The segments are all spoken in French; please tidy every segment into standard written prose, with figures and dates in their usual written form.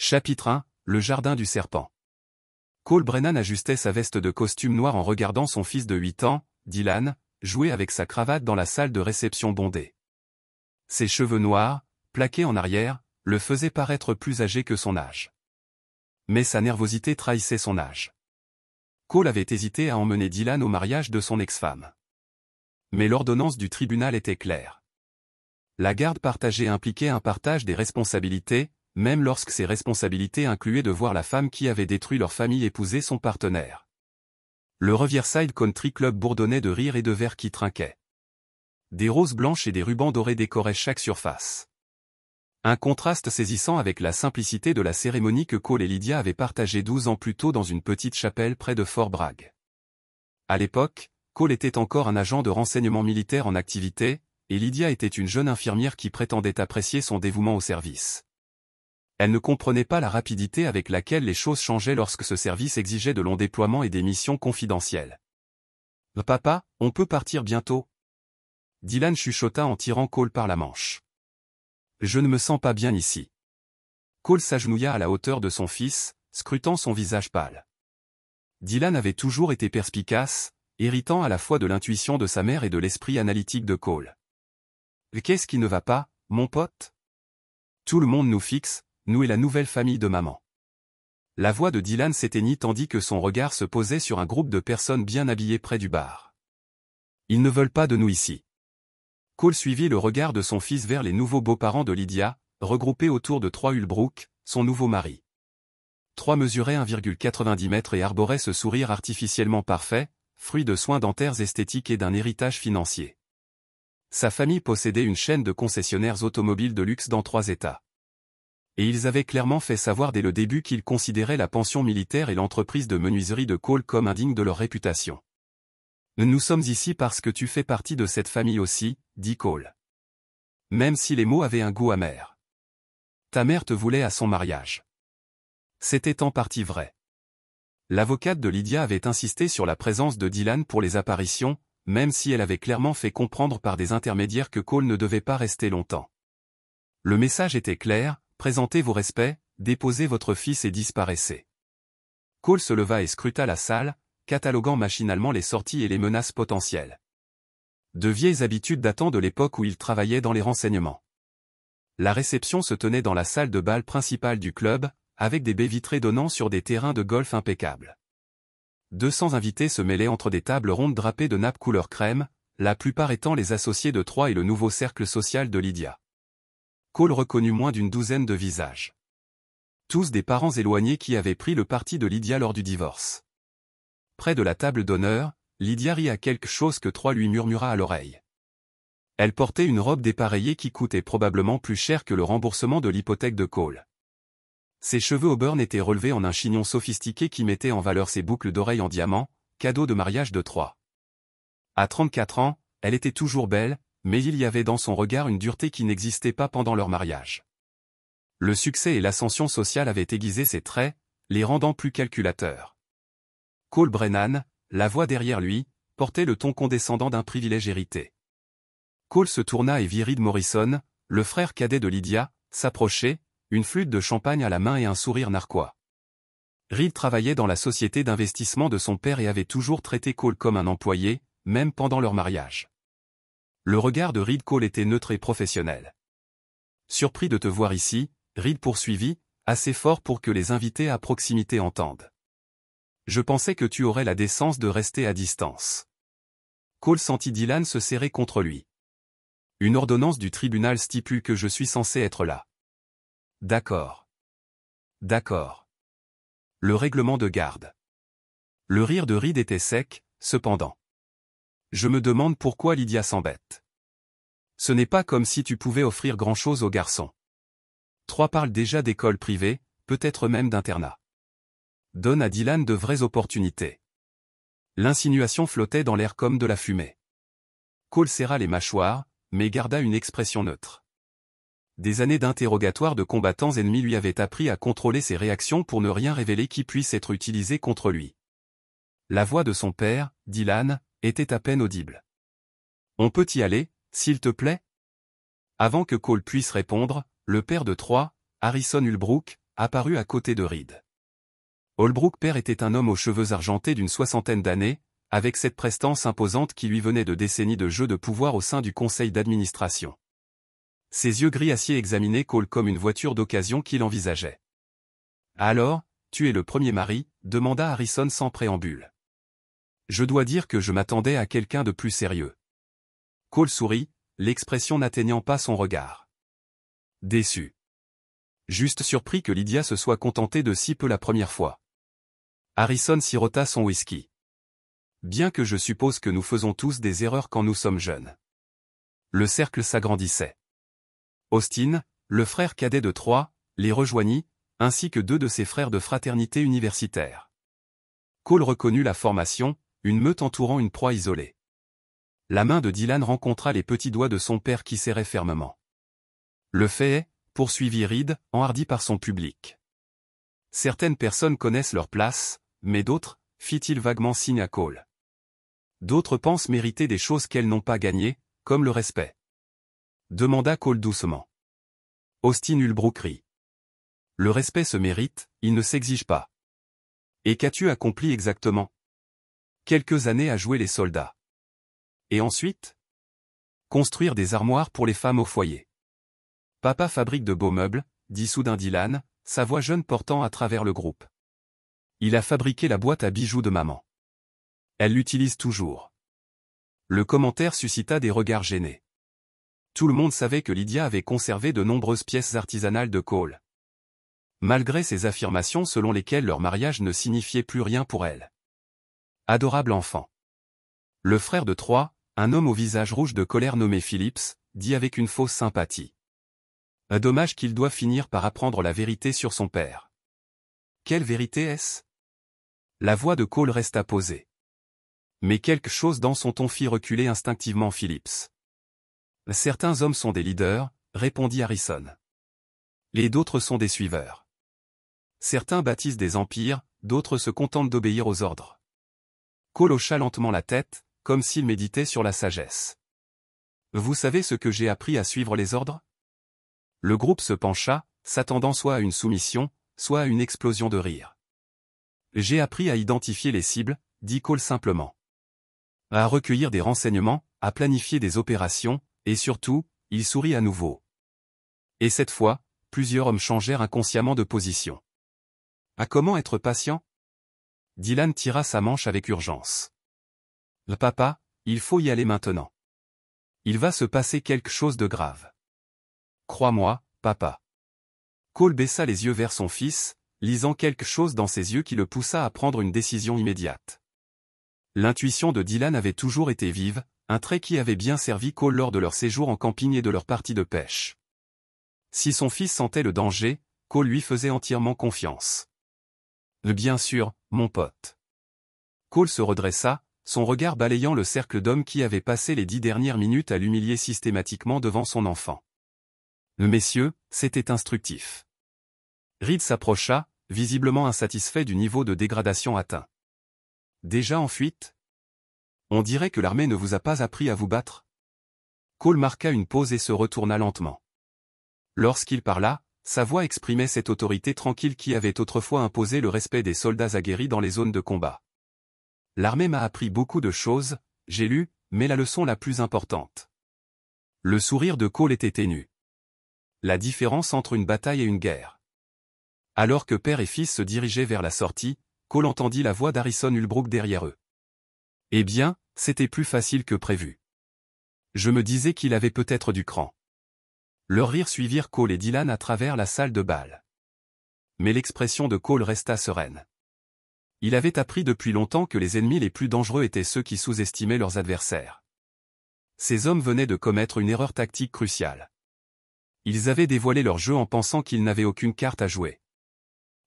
Chapitre 1, le jardin du serpent. Cole Brennan ajustait sa veste de costume noir en regardant son fils de 8 ans, Dylan, jouer avec sa cravate dans la salle de réception bondée. Ses cheveux noirs, plaqués en arrière, le faisaient paraître plus âgé que son âge. Mais sa nervosité trahissait son âge. Cole avait hésité à emmener Dylan au mariage de son ex-femme. Mais l'ordonnance du tribunal était claire. La garde partagée impliquait un partage des responsabilités, même lorsque ces responsabilités incluaient de voir la femme qui avait détruit leur famille épouser son partenaire. Le Riverside Country Club bourdonnait de rires et de verres qui trinquaient. Des roses blanches et des rubans dorés décoraient chaque surface. Un contraste saisissant avec la simplicité de la cérémonie que Cole et Lydia avaient partagée 12 ans plus tôt dans une petite chapelle près de Fort Bragg. À l'époque, Cole était encore un agent de renseignement militaire en activité, et Lydia était une jeune infirmière qui prétendait apprécier son dévouement au service. Elle ne comprenait pas la rapidité avec laquelle les choses changeaient lorsque ce service exigeait de longs déploiements et des missions confidentielles. « Papa, on peut partir bientôt ?» Dylan chuchota en tirant Cole par la manche. « Je ne me sens pas bien ici. » Cole s'agenouilla à la hauteur de son fils, scrutant son visage pâle. Dylan avait toujours été perspicace, héritant à la fois de l'intuition de sa mère et de l'esprit analytique de Cole. « Qu'est-ce qui ne va pas, mon pote ? Tout le monde nous fixe, nous et la nouvelle famille de maman. » La voix de Dylan s'éteignit tandis que son regard se posait sur un groupe de personnes bien habillées près du bar. « Ils ne veulent pas de nous ici. » Cole suivit le regard de son fils vers les nouveaux beaux-parents de Lydia, regroupés autour de Troy Ulbrook, son nouveau mari. Troy mesurait 1,90 m et arborait ce sourire artificiellement parfait, fruit de soins dentaires esthétiques et d'un héritage financier. Sa famille possédait une chaîne de concessionnaires automobiles de luxe dans 3 États. Et ils avaient clairement fait savoir dès le début qu'ils considéraient la pension militaire et l'entreprise de menuiserie de Cole comme indignes de leur réputation. « Nous sommes ici parce que tu fais partie de cette famille aussi, » dit Cole. Même si les mots avaient un goût amer. « Ta mère te voulait à son mariage. » C'était en partie vrai. L'avocate de Lydia avait insisté sur la présence de Dylan pour les apparitions, même si elle avait clairement fait comprendre par des intermédiaires que Cole ne devait pas rester longtemps. Le message était clair, présentez vos respects, déposez votre fils et disparaissez. Cole se leva et scruta la salle, cataloguant machinalement les sorties et les menaces potentielles. De vieilles habitudes datant de l'époque où il travaillait dans les renseignements. La réception se tenait dans la salle de bal principale du club, avec des baies vitrées donnant sur des terrains de golf impeccables. 200 invités se mêlaient entre des tables rondes drapées de nappes couleur crème, la plupart étant les associés de Troy et le nouveau cercle social de Lydia. Cole reconnut moins d'une douzaine de visages. Tous des parents éloignés qui avaient pris le parti de Lydia lors du divorce. Près de la table d'honneur, Lydia rit à quelque chose que Troy lui murmura à l'oreille. Elle portait une robe dépareillée qui coûtait probablement plus cher que le remboursement de l'hypothèque de Cole. Ses cheveux auburn étaient relevés en un chignon sophistiqué qui mettait en valeur ses boucles d'oreilles en diamant, cadeau de mariage de Troy. À 34 ans, elle était toujours belle, mais il y avait dans son regard une dureté qui n'existait pas pendant leur mariage. Le succès et l'ascension sociale avaient aiguisé ses traits, les rendant plus calculateurs. Cole Brennan, la voix derrière lui, portait le ton condescendant d'un privilège hérité. Cole se tourna et vit Reed Morrison, le frère cadet de Lydia, s'approcher, une flûte de champagne à la main et un sourire narquois. Reed travaillait dans la société d'investissement de son père et avait toujours traité Cole comme un employé, même pendant leur mariage. Le regard de Reed Cole était neutre et professionnel. « Surpris de te voir ici, » Reed poursuivit, assez fort pour que les invités à proximité entendent. « Je pensais que tu aurais la décence de rester à distance. » Cole sentit Dylan se serrer contre lui. « Une ordonnance du tribunal stipule que je suis censé être là. » « D'accord. D'accord. Le règlement de garde. » Le rire de Reed était sec, cependant. « Je me demande pourquoi Lydia s'embête. Ce n'est pas comme si tu pouvais offrir grand-chose aux garçons. Troy parle déjà d'école privée, peut-être même d'internat. Donne à Dylan de vraies opportunités. » L'insinuation flottait dans l'air comme de la fumée. Cole serra les mâchoires, mais garda une expression neutre. Des années d'interrogatoire de combattants ennemis lui avaient appris à contrôler ses réactions pour ne rien révéler qui puisse être utilisé contre lui. La voix de son père, Dylan, était à peine audible. « On peut y aller, s'il te plaît ?» Avant que Cole puisse répondre, le père de Troy, Harrison Ulbrook, apparut à côté de Reed. Holbrook père était un homme aux cheveux argentés d'une 60aine d'années, avec cette prestance imposante qui lui venait de décennies de jeu de pouvoir au sein du conseil d'administration. Ses yeux gris acier examinaient Cole comme une voiture d'occasion qu'il envisageait. « Alors, tu es le premier mari ?» demanda Harrison sans préambule. « Je dois dire que je m'attendais à quelqu'un de plus sérieux. » Cole sourit, l'expression n'atteignant pas son regard. Déçu. Juste surpris que Lydia se soit contentée de si peu la première fois. Harrison sirota son whisky. Bien que je suppose que nous faisons tous des erreurs quand nous sommes jeunes. Le cercle s'agrandissait. Austin, le frère cadet de Troy, les rejoignit, ainsi que 2 de ses frères de fraternité universitaire. Cole reconnut la formation, une meute entourant une proie isolée. La main de Dylan rencontra les petits doigts de son père qui serraient fermement. Le fait est, poursuivit Reed, enhardi par son public. Certaines personnes connaissent leur place, mais d'autres, fit-il vaguement signe à Cole. D'autres pensent mériter des choses qu'elles n'ont pas gagnées, comme le respect. Demanda Cole doucement. Austin Holbrook rit. Le respect se mérite, il ne s'exige pas. Et qu'as-tu accompli exactement? Quelques années à jouer les soldats. Et ensuite? Construire des armoires pour les femmes au foyer. Papa fabrique de beaux meubles, dit soudain Dylan, sa voix jeune portant à travers le groupe. Il a fabriqué la boîte à bijoux de maman. Elle l'utilise toujours. Le commentaire suscita des regards gênés. Tout le monde savait que Lydia avait conservé de nombreuses pièces artisanales de Cole. Malgré ses affirmations selon lesquelles leur mariage ne signifiait plus rien pour elle. Adorable enfant. Le frère de Troy, un homme au visage rouge de colère nommé Phillips, dit avec une fausse sympathie. Dommage qu'il doit finir par apprendre la vérité sur son père. Quelle vérité est-ce? La voix de Cole resta posée. Mais quelque chose dans son ton fit reculer instinctivement Phillips. Certains hommes sont des leaders, répondit Harrison. Les d'autres sont des suiveurs. Certains bâtissent des empires, d'autres se contentent d'obéir aux ordres. Cole hocha lentement la tête, comme s'il méditait sur la sagesse. Vous savez ce que j'ai appris à suivre les ordres? Le groupe se pencha, s'attendant soit à une soumission, soit à une explosion de rire. J'ai appris à identifier les cibles, dit Cole simplement. À recueillir des renseignements, à planifier des opérations, et surtout, il sourit à nouveau. Et cette fois, plusieurs hommes changèrent inconsciemment de position. À comment être patient? Dylan tira sa manche avec urgence. Papa, il faut y aller maintenant. Il va se passer quelque chose de grave. Crois-moi, papa. Cole baissa les yeux vers son fils, lisant quelque chose dans ses yeux qui le poussa à prendre une décision immédiate. L'intuition de Dylan avait toujours été vive, un trait qui avait bien servi Cole lors de leur séjour en camping et de leur partie de pêche. Si son fils sentait le danger, Cole lui faisait entièrement confiance. Bien sûr, mon pote. Cole se redressa, son regard balayant le cercle d'hommes qui avaient passé les 10 dernières minutes à l'humilier systématiquement devant son enfant. Messieurs, c'était instructif. Reed s'approcha, visiblement insatisfait du niveau de dégradation atteint. Déjà en fuite? On dirait que l'armée ne vous a pas appris à vous battre. Cole marqua une pause et se retourna lentement. Lorsqu'il parla, sa voix exprimait cette autorité tranquille qui avait autrefois imposé le respect des soldats aguerris dans les zones de combat. L'armée m'a appris beaucoup de choses, j'ai lu, mais la leçon la plus importante. Le sourire de Cole était ténu. La différence entre une bataille et une guerre. Alors que père et fils se dirigeaient vers la sortie, Cole entendit la voix d'Harrison Holbrook derrière eux. Eh bien, c'était plus facile que prévu. Je me disais qu'il avait peut-être du cran. Leurs rires suivirent Cole et Dylan à travers la salle de bal. Mais l'expression de Cole resta sereine. Il avait appris depuis longtemps que les ennemis les plus dangereux étaient ceux qui sous-estimaient leurs adversaires. Ces hommes venaient de commettre une erreur tactique cruciale. Ils avaient dévoilé leur jeu en pensant qu'ils n'avaient aucune carte à jouer.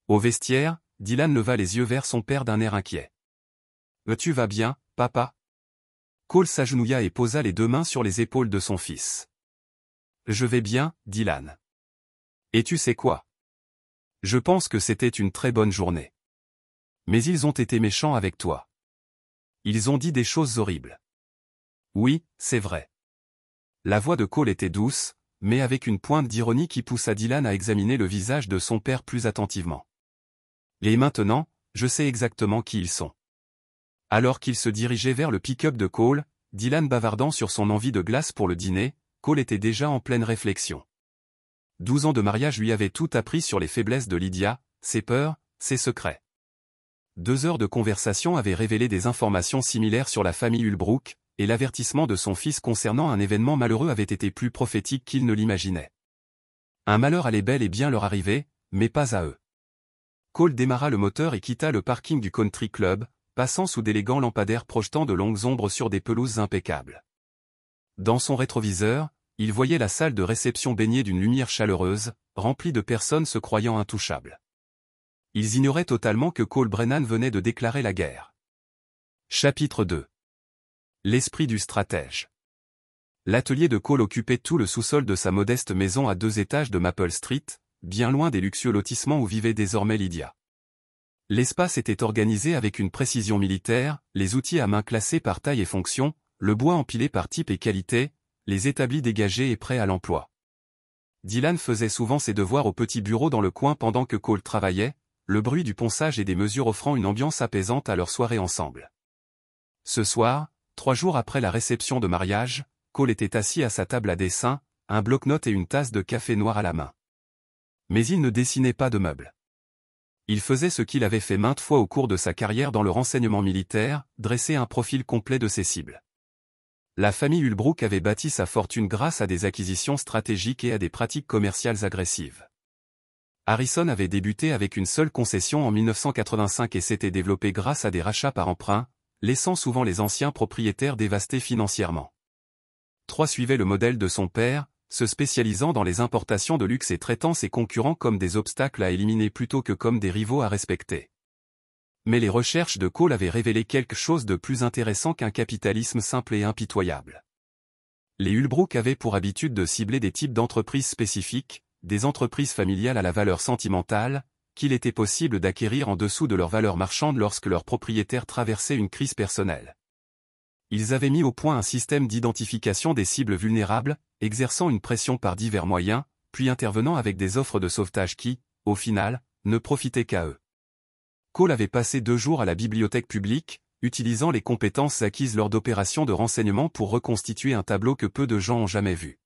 Au vestiaire, Dylan leva les yeux vers son père d'un air inquiet. « Tu vas bien, papa ?» Cole s'agenouilla et posa les 2 mains sur les épaules de son fils. « Je vais bien, Dylan. Et tu sais quoi? Je pense que c'était une très bonne journée. Mais ils ont été méchants avec toi. Ils ont dit des choses horribles. » « Oui, c'est vrai. » La voix de Cole était douce, mais avec une pointe d'ironie qui poussa Dylan à examiner le visage de son père plus attentivement. Et maintenant, je sais exactement qui ils sont. Alors qu'il se dirigeait vers le pick-up de Cole, Dylan bavardant sur son envie de glace pour le dîner, Cole était déjà en pleine réflexion. 12 ans de mariage lui avaient tout appris sur les faiblesses de Lydia, ses peurs, ses secrets. 2 heures de conversation avaient révélé des informations similaires sur la famille Ulbrook, et l'avertissement de son fils concernant un événement malheureux avait été plus prophétique qu'il ne l'imaginait. Un malheur allait bel et bien leur arriver, mais pas à eux. Cole démarra le moteur et quitta le parking du country club, passant sous d'élégants lampadaires projetant de longues ombres sur des pelouses impeccables. Dans son rétroviseur, il voyait la salle de réception baignée d'une lumière chaleureuse, remplie de personnes se croyant intouchables. Ils ignoraient totalement que Cole Brennan venait de déclarer la guerre. Chapitre 2. L'esprit du stratège. L'atelier de Cole occupait tout le sous-sol de sa modeste maison à 2 étages de Maple Street, bien loin des luxueux lotissements où vivait désormais Lydia. L'espace était organisé avec une précision militaire, les outils à main classés par taille et fonction, le bois empilé par type et qualité, les établis dégagés et prêts à l'emploi. Dylan faisait souvent ses devoirs au petit bureau dans le coin pendant que Cole travaillait, le bruit du ponçage et des mesures offrant une ambiance apaisante à leur soirée ensemble. Ce soir, 3 jours après la réception de mariage, Cole était assis à sa table à dessin, un bloc-notes et une tasse de café noir à la main. Mais il ne dessinait pas de meubles. Il faisait ce qu'il avait fait maintes fois au cours de sa carrière dans le renseignement militaire, dresser un profil complet de ses cibles. La famille Ulbrook avait bâti sa fortune grâce à des acquisitions stratégiques et à des pratiques commerciales agressives. Harrison avait débuté avec une seule concession en 1985 et s'était développé grâce à des rachats par emprunt, laissant souvent les anciens propriétaires dévastés financièrement. 3 suivait le modèle de son père, se spécialisant dans les importations de luxe et traitant ses concurrents comme des obstacles à éliminer plutôt que comme des rivaux à respecter. Mais les recherches de Cole avaient révélé quelque chose de plus intéressant qu'un capitalisme simple et impitoyable. Les Ulbrook avaient pour habitude de cibler des types d'entreprises spécifiques, des entreprises familiales à la valeur sentimentale, qu'il était possible d'acquérir en dessous de leur valeur marchande lorsque leurs propriétaires traversaient une crise personnelle. Ils avaient mis au point un système d'identification des cibles vulnérables, exerçant une pression par divers moyens, puis intervenant avec des offres de sauvetage qui, au final, ne profitaient qu'à eux. Cole avait passé 2 jours à la bibliothèque publique, utilisant les compétences acquises lors d'opérations de renseignement pour reconstituer un tableau que peu de gens ont jamais vu.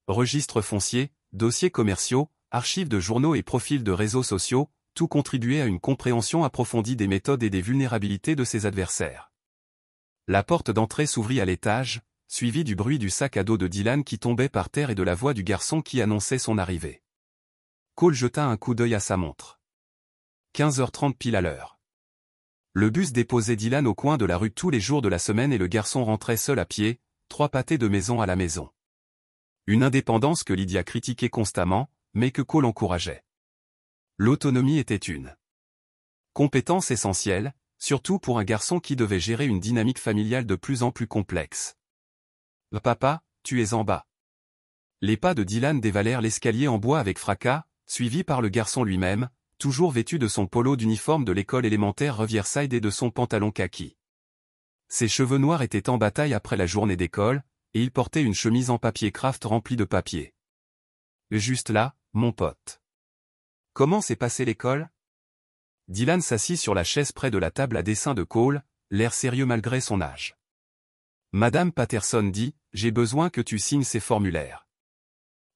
Registres fonciers, dossiers commerciaux, archives de journaux et profils de réseaux sociaux, tout contribuait à une compréhension approfondie des méthodes et des vulnérabilités de ses adversaires. La porte d'entrée s'ouvrit à l'étage, suivie du bruit du sac à dos de Dylan qui tombait par terre et de la voix du garçon qui annonçait son arrivée. Cole jeta un coup d'œil à sa montre. 15h30 pile à l'heure. Le bus déposait Dylan au coin de la rue tous les jours de la semaine et le garçon rentrait seul à pied, 3 pâtés de maison à la maison. Une indépendance que Lydia critiquait constamment, mais que Cole encourageait. L'autonomie était une compétence essentielle, surtout pour un garçon qui devait gérer une dynamique familiale de plus en plus complexe. « Papa, tu es en bas. » Les pas de Dylan dévalèrent l'escalier en bois avec fracas, suivi par le garçon lui-même, toujours vêtu de son polo d'uniforme de l'école élémentaire Riverside et de son pantalon kaki. Ses cheveux noirs étaient en bataille après la journée d'école, et il portait une chemise en papier craft remplie de papier. « Juste là, mon pote. Comment s'est passée l'école ?» Dylan s'assit sur la chaise près de la table à dessin de Cole, l'air sérieux malgré son âge. Madame Patterson dit, « J'ai besoin que tu signes ces formulaires. »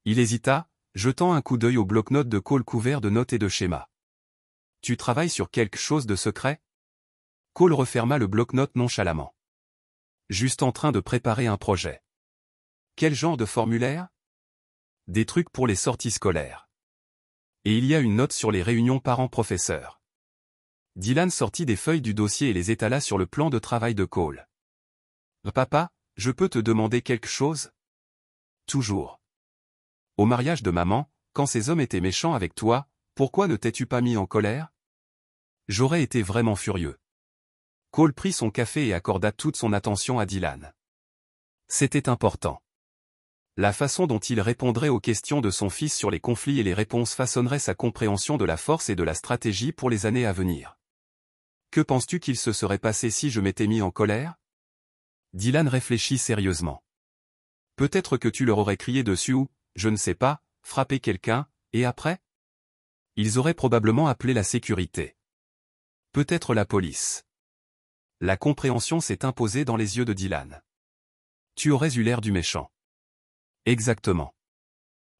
Il hésita, jetant un coup d'œil au bloc-notes de Cole couvert de notes et de schémas. « Tu travailles sur quelque chose de secret ?» Cole referma le bloc-notes nonchalamment. « Juste en train de préparer un projet. » « Quel genre de formulaire ?»« Des trucs pour les sorties scolaires. Et il y a une note sur les réunions parents-professeurs. » Dylan sortit des feuilles du dossier et les étala sur le plan de travail de Cole. « Papa, je peux te demander quelque chose ?» Toujours. Au mariage de maman, quand ces hommes étaient méchants avec toi, pourquoi ne t'es-tu pas mis en colère? J'aurais été vraiment furieux. Cole prit son café et accorda toute son attention à Dylan. C'était important. La façon dont il répondrait aux questions de son fils sur les conflits et les réponses façonnerait sa compréhension de la force et de la stratégie pour les années à venir. Que penses-tu qu'il se serait passé si je m'étais mis en colère? Dylan réfléchit sérieusement. Peut-être que tu leur aurais crié dessus ou, je ne sais pas, frapper quelqu'un, et après? Ils auraient probablement appelé la sécurité. Peut-être la police. La compréhension s'est imposée dans les yeux de Dylan. Tu aurais eu l'air du méchant. Exactement.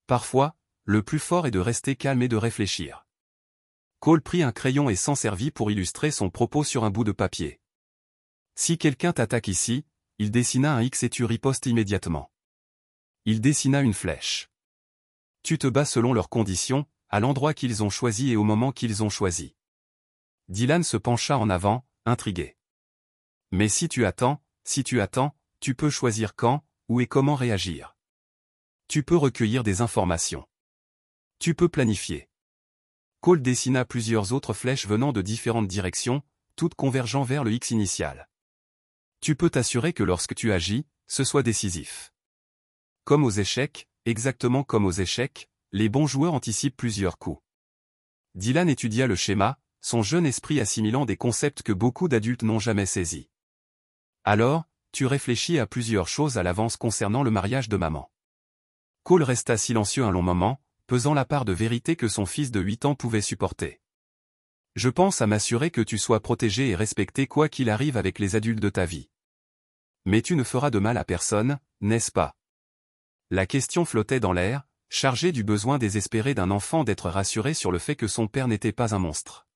Parfois, le plus fort est de rester calme et de réfléchir. Cole prit un crayon et s'en servit pour illustrer son propos sur un bout de papier. Si quelqu'un t'attaque ici, il dessina un X et tu ripostes immédiatement. Il dessina une flèche. Tu te bats selon leurs conditions, à l'endroit qu'ils ont choisi et au moment qu'ils ont choisi. Dylan se pencha en avant, intrigué. Mais si tu attends, tu peux choisir quand, où et comment réagir. Tu peux recueillir des informations. Tu peux planifier. Cole dessina plusieurs autres flèches venant de différentes directions, toutes convergeant vers le X initial. Tu peux t'assurer que lorsque tu agis, ce soit décisif. Comme aux échecs, exactement comme aux échecs, les bons joueurs anticipent plusieurs coups. Dylan étudia le schéma, son jeune esprit assimilant des concepts que beaucoup d'adultes n'ont jamais saisis. Alors, tu réfléchis à plusieurs choses à l'avance concernant le mariage de maman. Cole resta silencieux un long moment, pesant la part de vérité que son fils de 8 ans pouvait supporter. Je pense à m'assurer que tu sois protégé et respecté quoi qu'il arrive avec les adultes de ta vie. Mais tu ne feras de mal à personne, n'est-ce pas? La question flottait dans l'air, chargée du besoin désespéré d'un enfant d'être rassuré sur le fait que son père n'était pas un monstre.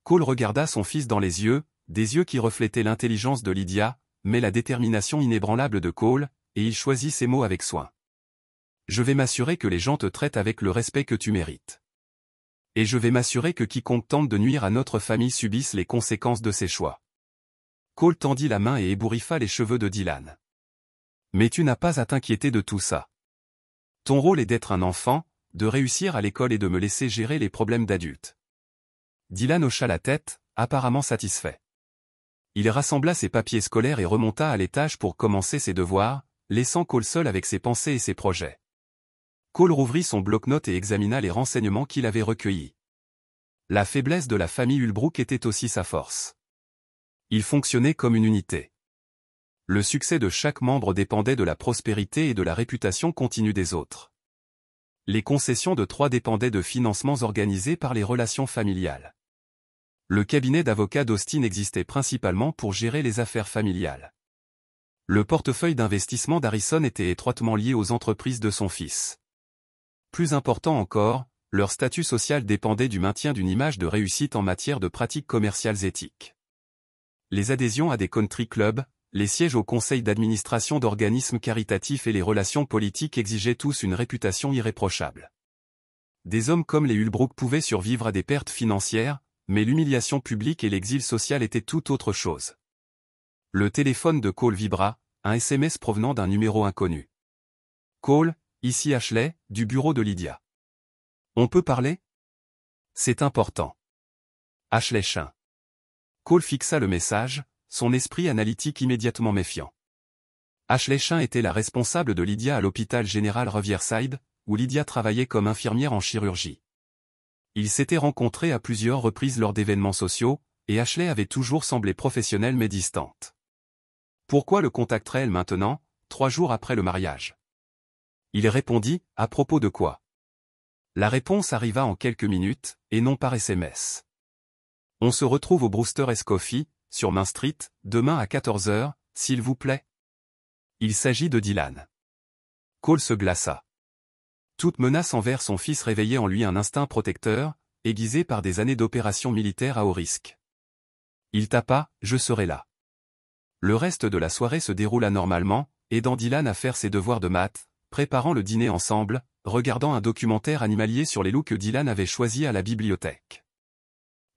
Cole regarda son fils dans les yeux, des yeux qui reflétaient l'intelligence de Lydia, mais la détermination inébranlable de Cole, et il choisit ses mots avec soin. Je vais m'assurer que les gens te traitent avec le respect que tu mérites. Et je vais m'assurer que quiconque tente de nuire à notre famille subisse les conséquences de ses choix. Cole tendit la main et ébouriffa les cheveux de Dylan. Mais tu n'as pas à t'inquiéter de tout ça. Ton rôle est d'être un enfant, de réussir à l'école et de me laisser gérer les problèmes d'adultes. Dylan hocha la tête, apparemment satisfait. Il rassembla ses papiers scolaires et remonta à l'étage pour commencer ses devoirs, laissant Cole seul avec ses pensées et ses projets. Cole rouvrit son bloc-notes et examina les renseignements qu'il avait recueillis. La faiblesse de la famille Ulbrook était aussi sa force. Ils fonctionnaient comme une unité. Le succès de chaque membre dépendait de la prospérité et de la réputation continue des autres. Les concessions de 3 dépendaient de financements organisés par les relations familiales. Le cabinet d'avocats d'Austin existait principalement pour gérer les affaires familiales. Le portefeuille d'investissement d'Harrison était étroitement lié aux entreprises de son fils. Plus important encore, leur statut social dépendait du maintien d'une image de réussite en matière de pratiques commerciales éthiques. Les adhésions à des country clubs, les sièges au conseil d'administration d'organismes caritatifs et les relations politiques exigeaient tous une réputation irréprochable. Des hommes comme les Ulbrook pouvaient survivre à des pertes financières, mais l'humiliation publique et l'exil social étaient tout autre chose. Le téléphone de Cole vibra, un SMS provenant d'un numéro inconnu. Cole, ici Ashley, du bureau de Lydia. On peut parler? C'est important. Ashley Chin. Cole fixa le message, son esprit analytique immédiatement méfiant. Ashley Chin était la responsable de Lydia à l'hôpital général Riverside, où Lydia travaillait comme infirmière en chirurgie. Ils s'étaient rencontrés à plusieurs reprises lors d'événements sociaux, et Ashley avait toujours semblé professionnelle mais distante. Pourquoi le contacterait-elle maintenant, 3 jours après le mariage? Il répondit, à propos de quoi? La réponse arriva en quelques minutes, et non par SMS. On se retrouve au Brewster's Coffee, sur Main Street, demain à 14 h, s'il vous plaît. Il s'agit de Dylan. Cole se glaça. Toute menace envers son fils réveillait en lui un instinct protecteur, aiguisé par des années d'opérations militaires à haut risque. Il tapa, je serai là. Le reste de la soirée se déroula normalement, aidant Dylan à faire ses devoirs de maths, préparant le dîner ensemble, regardant un documentaire animalier sur les loups que Dylan avait choisi à la bibliothèque.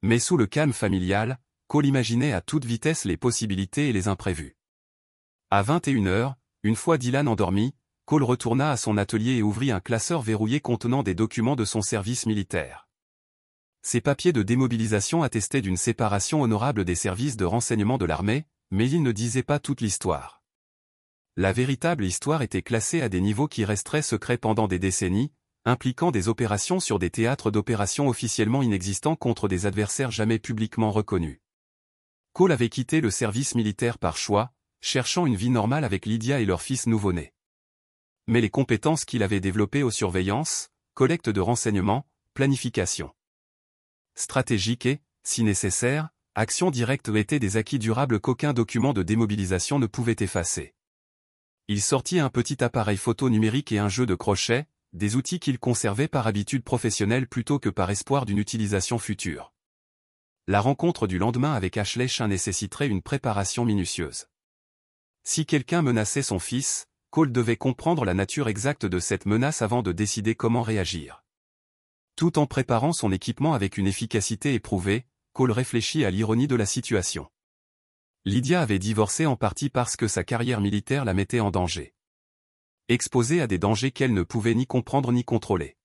Mais sous le calme familial, Cole imaginait à toute vitesse les possibilités et les imprévus. À 21 h, une fois Dylan endormi, Cole retourna à son atelier et ouvrit un classeur verrouillé contenant des documents de son service militaire. Ces papiers de démobilisation attestaient d'une séparation honorable des services de renseignement de l'armée, mais ils ne disaient pas toute l'histoire. La véritable histoire était classée à des niveaux qui resteraient secrets pendant des décennies, impliquant des opérations sur des théâtres d'opérations officiellement inexistants contre des adversaires jamais publiquement reconnus. Cole avait quitté le service militaire par choix, cherchant une vie normale avec Lydia et leur fils nouveau-né. mais les compétences qu'il avait développées aux surveillances, collecte de renseignements, planification stratégique et, si nécessaire, action directe étaient des acquis durables qu'aucun document de démobilisation ne pouvait effacer. Il sortit un petit appareil photo numérique et un jeu de crochet, des outils qu'il conservait par habitude professionnelle plutôt que par espoir d'une utilisation future. La rencontre du lendemain avec Ashley Chin nécessiterait une préparation minutieuse. Si quelqu'un menaçait son fils, Cole devait comprendre la nature exacte de cette menace avant de décider comment réagir. Tout en préparant son équipement avec une efficacité éprouvée, Cole réfléchit à l'ironie de la situation. Lydia avait divorcé en partie parce que sa carrière militaire la mettait en danger. Exposée à des dangers qu'elle ne pouvait ni comprendre ni contrôler.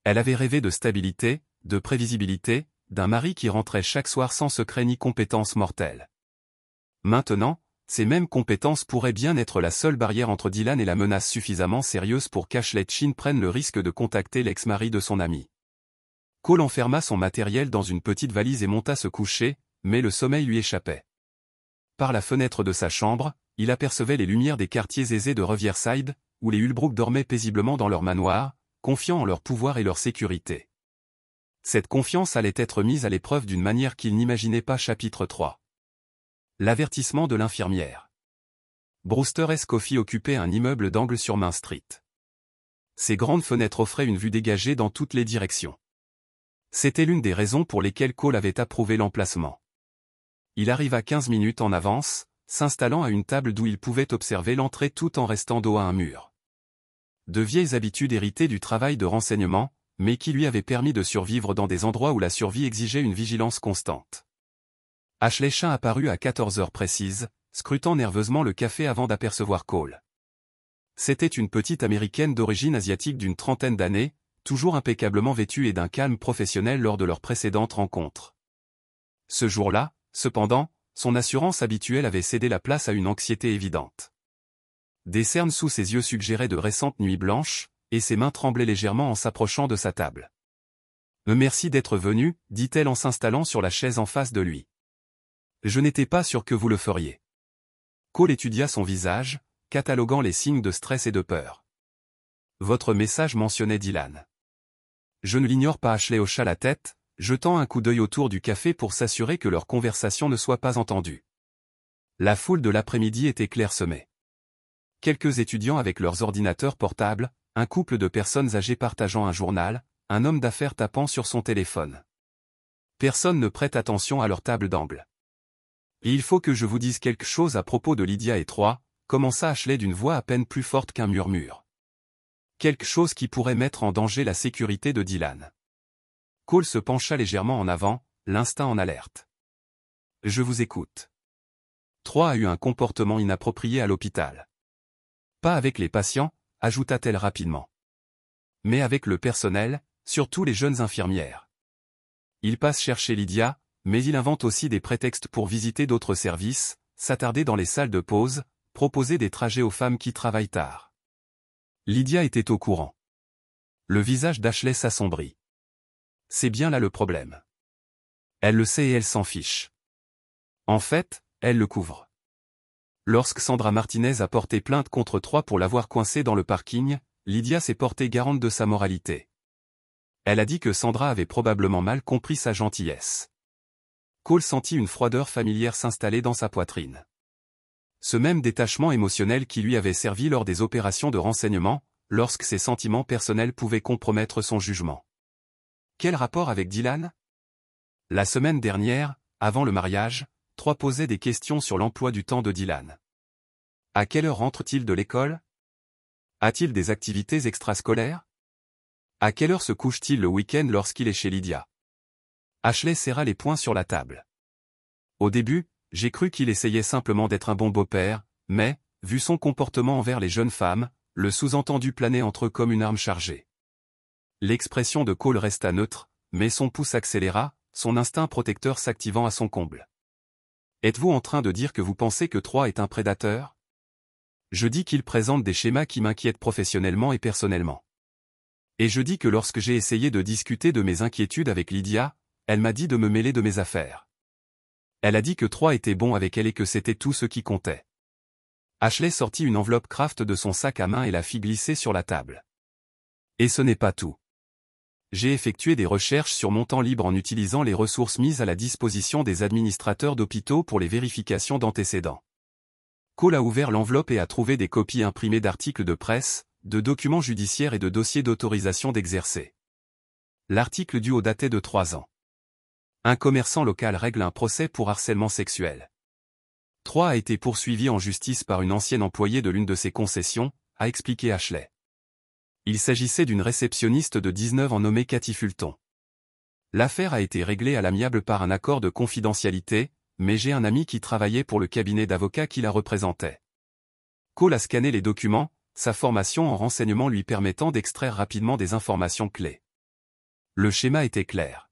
Elle avait rêvé de stabilité, de prévisibilité, d'un mari qui rentrait chaque soir sans secret ni compétences mortelles. Maintenant, ces mêmes compétences pourraient bien être la seule barrière entre Dylan et la menace suffisamment sérieuse pour qu'Ashley Chin prenne le risque de contacter l'ex-mari de son ami. Cole enferma son matériel dans une petite valise et monta se coucher, mais le sommeil lui échappait. Par la fenêtre de sa chambre, il apercevait les lumières des quartiers aisés de Riverside, où les Ulbrook dormaient paisiblement dans leur manoir, confiants en leur pouvoir et leur sécurité. Cette confiance allait être mise à l'épreuve d'une manière qu'il n'imaginait pas. Chapitre 3. L'avertissement de l'infirmière. Brewster S. Coffey occupait un immeuble d'angle sur Main Street. Ses grandes fenêtres offraient une vue dégagée dans toutes les directions. C'était l'une des raisons pour lesquelles Cole avait approuvé l'emplacement. Il arriva 15 minutes en avance, s'installant à une table d'où il pouvait observer l'entrée tout en restant dos à un mur. De vieilles habitudes héritées du travail de renseignement, mais qui lui avaient permis de survivre dans des endroits où la survie exigeait une vigilance constante. Ashley Chin apparut à 14 heures précises, scrutant nerveusement le café avant d'apercevoir Cole. C'était une petite américaine d'origine asiatique d'une trentaine d'années, toujours impeccablement vêtue et d'un calme professionnel lors de leur précédente rencontre. Ce jour-là, cependant, son assurance habituelle avait cédé la place à une anxiété évidente. Des cernes sous ses yeux suggéraient de récentes nuits blanches, et ses mains tremblaient légèrement en s'approchant de sa table. « Merci d'être venu, dit-elle en s'installant sur la chaise en face de lui. Je n'étais pas sûr que vous le feriez. Cole étudia son visage, cataloguant les signes de stress et de peur. Votre message mentionnait Dylan. Je ne l'ignore pas. Ashley hocha la tête, jetant un coup d'œil autour du café pour s'assurer que leur conversation ne soit pas entendue. La foule de l'après-midi était clairsemée. Quelques étudiants avec leurs ordinateurs portables, un couple de personnes âgées partageant un journal, un homme d'affaires tapant sur son téléphone. Personne ne prête attention à leur table d'angle. Et il faut que je vous dise quelque chose à propos de Lydia et Troy, commença Ashley d'une voix à peine plus forte qu'un murmure. Quelque chose qui pourrait mettre en danger la sécurité de Dylan. Cole se pencha légèrement en avant, l'instinct en alerte. Je vous écoute. Troy a eu un comportement inapproprié à l'hôpital. Pas avec les patients, ajouta-t-elle rapidement. Mais avec le personnel, surtout les jeunes infirmières. Il passe chercher Lydia, mais il invente aussi des prétextes pour visiter d'autres services, s'attarder dans les salles de pause, proposer des trajets aux femmes qui travaillent tard. Lydia était au courant. Le visage d'Ashley s'assombrit. C'est bien là le problème. Elle le sait et elle s'en fiche. En fait, elle le couvre. Lorsque Sandra Martinez a porté plainte contre Troy pour l'avoir coincé dans le parking, Lydia s'est portée garante de sa moralité. Elle a dit que Sandra avait probablement mal compris sa gentillesse. Cole sentit une froideur familière s'installer dans sa poitrine. Ce même détachement émotionnel qui lui avait servi lors des opérations de renseignement, lorsque ses sentiments personnels pouvaient compromettre son jugement. Quel rapport avec Dylan? La semaine dernière, avant le mariage, Troy posait des questions sur l'emploi du temps de Dylan. À quelle heure rentre-t-il de l'école? A-t-il des activités extrascolaires? À quelle heure se couche-t-il le week-end lorsqu'il est chez Lydia? Ashley serra les poings sur la table. Au début, j'ai cru qu'il essayait simplement d'être un bon beau-père, mais, vu son comportement envers les jeunes femmes, le sous-entendu planait entre eux comme une arme chargée. L'expression de Cole resta neutre, mais son pouce accéléra, son instinct protecteur s'activant à son comble. Êtes-vous en train de dire que vous pensez que Troy est un prédateur? Je dis qu'il présente des schémas qui m'inquiètent professionnellement et personnellement. Et je dis que lorsque j'ai essayé de discuter de mes inquiétudes avec Lydia, elle m'a dit de me mêler de mes affaires. Elle a dit que Troy était bon avec elle et que c'était tout ce qui comptait. Ashley sortit une enveloppe Kraft de son sac à main et la fit glisser sur la table. Et ce n'est pas tout. J'ai effectué des recherches sur mon temps libre en utilisant les ressources mises à la disposition des administrateurs d'hôpitaux pour les vérifications d'antécédents. Cole a ouvert l'enveloppe et a trouvé des copies imprimées d'articles de presse, de documents judiciaires et de dossiers d'autorisation d'exercer. L'article du haut datait de 3 ans. Un commerçant local règle un procès pour harcèlement sexuel. 3 a été poursuivi en justice par une ancienne employée de l'une de ses concessions, a expliqué Ashley. Il s'agissait d'une réceptionniste de 19 ans nommée Cathy Fulton. L'affaire a été réglée à l'amiable par un accord de confidentialité, mais j'ai un ami qui travaillait pour le cabinet d'avocats qui la représentait. Cole a scanné les documents, sa formation en renseignement lui permettant d'extraire rapidement des informations clés. Le schéma était clair.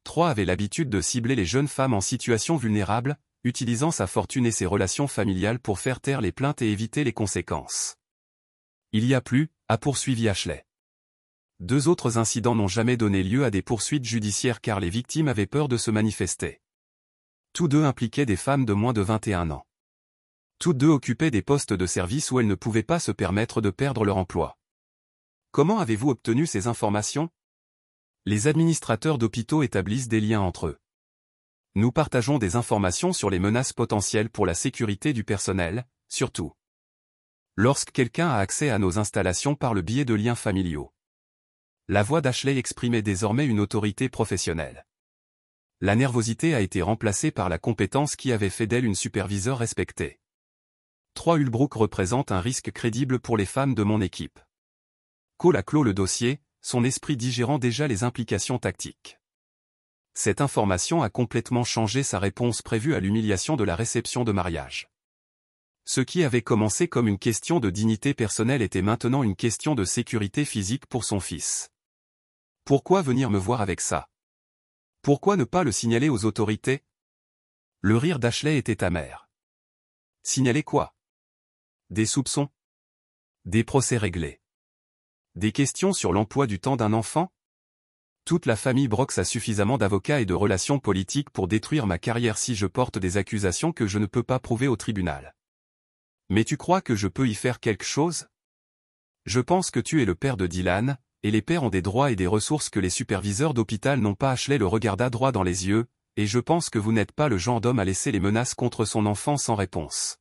3 avait l'habitude de cibler les jeunes femmes en situation vulnérable, utilisant sa fortune et ses relations familiales pour faire taire les plaintes et éviter les conséquences. Il y a plus, a poursuivi Ashley. 2 autres incidents n'ont jamais donné lieu à des poursuites judiciaires car les victimes avaient peur de se manifester. Tous 2 impliquaient des femmes de moins de 21 ans. Toutes 2 occupaient des postes de service où elles ne pouvaient pas se permettre de perdre leur emploi. Comment avez-vous obtenu ces informations? Les administrateurs d'hôpitaux établissent des liens entre eux. Nous partageons des informations sur les menaces potentielles pour la sécurité du personnel, surtout lorsque quelqu'un a accès à nos installations par le biais de liens familiaux. La voix d'Ashley exprimait désormais une autorité professionnelle. La nervosité a été remplacée par la compétence qui avait fait d'elle une superviseure respectée. 3 Ulbrook représente un risque crédible pour les femmes de mon équipe. Cole a clos le dossier, son esprit digérant déjà les implications tactiques. Cette information a complètement changé sa réponse prévue à l'humiliation de la réception de mariage. Ce qui avait commencé comme une question de dignité personnelle était maintenant une question de sécurité physique pour son fils. Pourquoi venir me voir avec ça? Pourquoi ne pas le signaler aux autorités? Le rire d'Ashley était amer. Signaler quoi? Des soupçons? Des procès réglés? Des questions sur l'emploi du temps d'un enfant? Toute la famille Brox a suffisamment d'avocats et de relations politiques pour détruire ma carrière si je porte des accusations que je ne peux pas prouver au tribunal. Mais tu crois que je peux y faire quelque chose? Je pense que tu es le père de Dylan, et les pères ont des droits et des ressources que les superviseurs d'hôpital n'ont pas. Ashley le regarda droit dans les yeux, et je pense que vous n'êtes pas le genre d'homme à laisser les menaces contre son enfant sans réponse.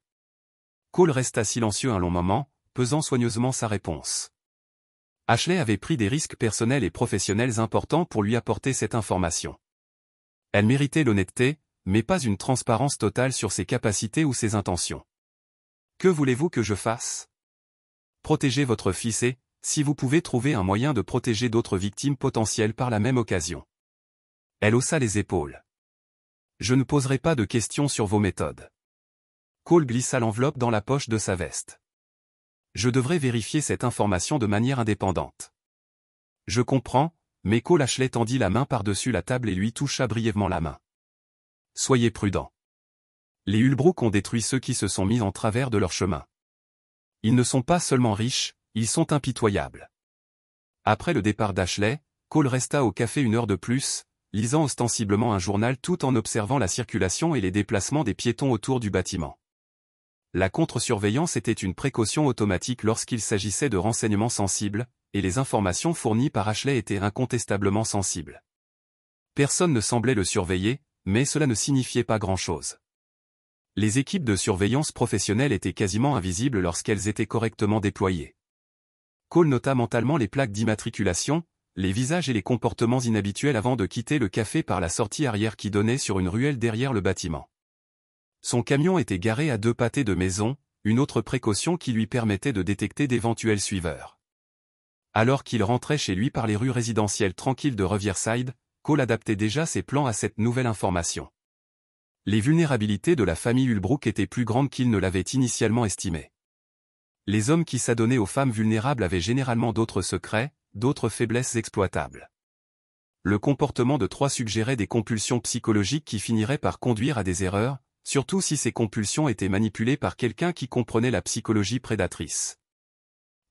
Cole resta silencieux un long moment, pesant soigneusement sa réponse. Ashley avait pris des risques personnels et professionnels importants pour lui apporter cette information. Elle méritait l'honnêteté, mais pas une transparence totale sur ses capacités ou ses intentions. Que voulez-vous que je fasse? Protégez votre fils et, si vous pouvez trouver un moyen de protéger d'autres victimes potentielles par la même occasion. Elle haussa les épaules. Je ne poserai pas de questions sur vos méthodes. Cole glissa l'enveloppe dans la poche de sa veste. Je devrais vérifier cette information de manière indépendante. Je comprends, mais Cole Ashley tendit la main par-dessus la table et lui toucha brièvement la main. Soyez prudent. Les Ulbrook ont détruit ceux qui se sont mis en travers de leur chemin. Ils ne sont pas seulement riches, ils sont impitoyables. Après le départ d'Ashley, Cole resta au café 1 heure de plus, lisant ostensiblement un journal tout en observant la circulation et les déplacements des piétons autour du bâtiment. La contre-surveillance était une précaution automatique lorsqu'il s'agissait de renseignements sensibles, et les informations fournies par Ashley étaient incontestablement sensibles. Personne ne semblait le surveiller, mais cela ne signifiait pas grand-chose. Les équipes de surveillance professionnelles étaient quasiment invisibles lorsqu'elles étaient correctement déployées. Cole nota mentalement les plaques d'immatriculation, les visages et les comportements inhabituels avant de quitter le café par la sortie arrière qui donnait sur une ruelle derrière le bâtiment. Son camion était garé à 2 pâtés de maison, une autre précaution qui lui permettait de détecter d'éventuels suiveurs. Alors qu'il rentrait chez lui par les rues résidentielles tranquilles de Riverside, Cole adaptait déjà ses plans à cette nouvelle information. Les vulnérabilités de la famille Ulbrook étaient plus grandes qu'il ne l'avait initialement estimé. Les hommes qui s'adonnaient aux femmes vulnérables avaient généralement d'autres secrets, d'autres faiblesses exploitables. Le comportement de 3 suggérait des compulsions psychologiques qui finiraient par conduire à des erreurs, surtout si ces compulsions étaient manipulées par quelqu'un qui comprenait la psychologie prédatrice.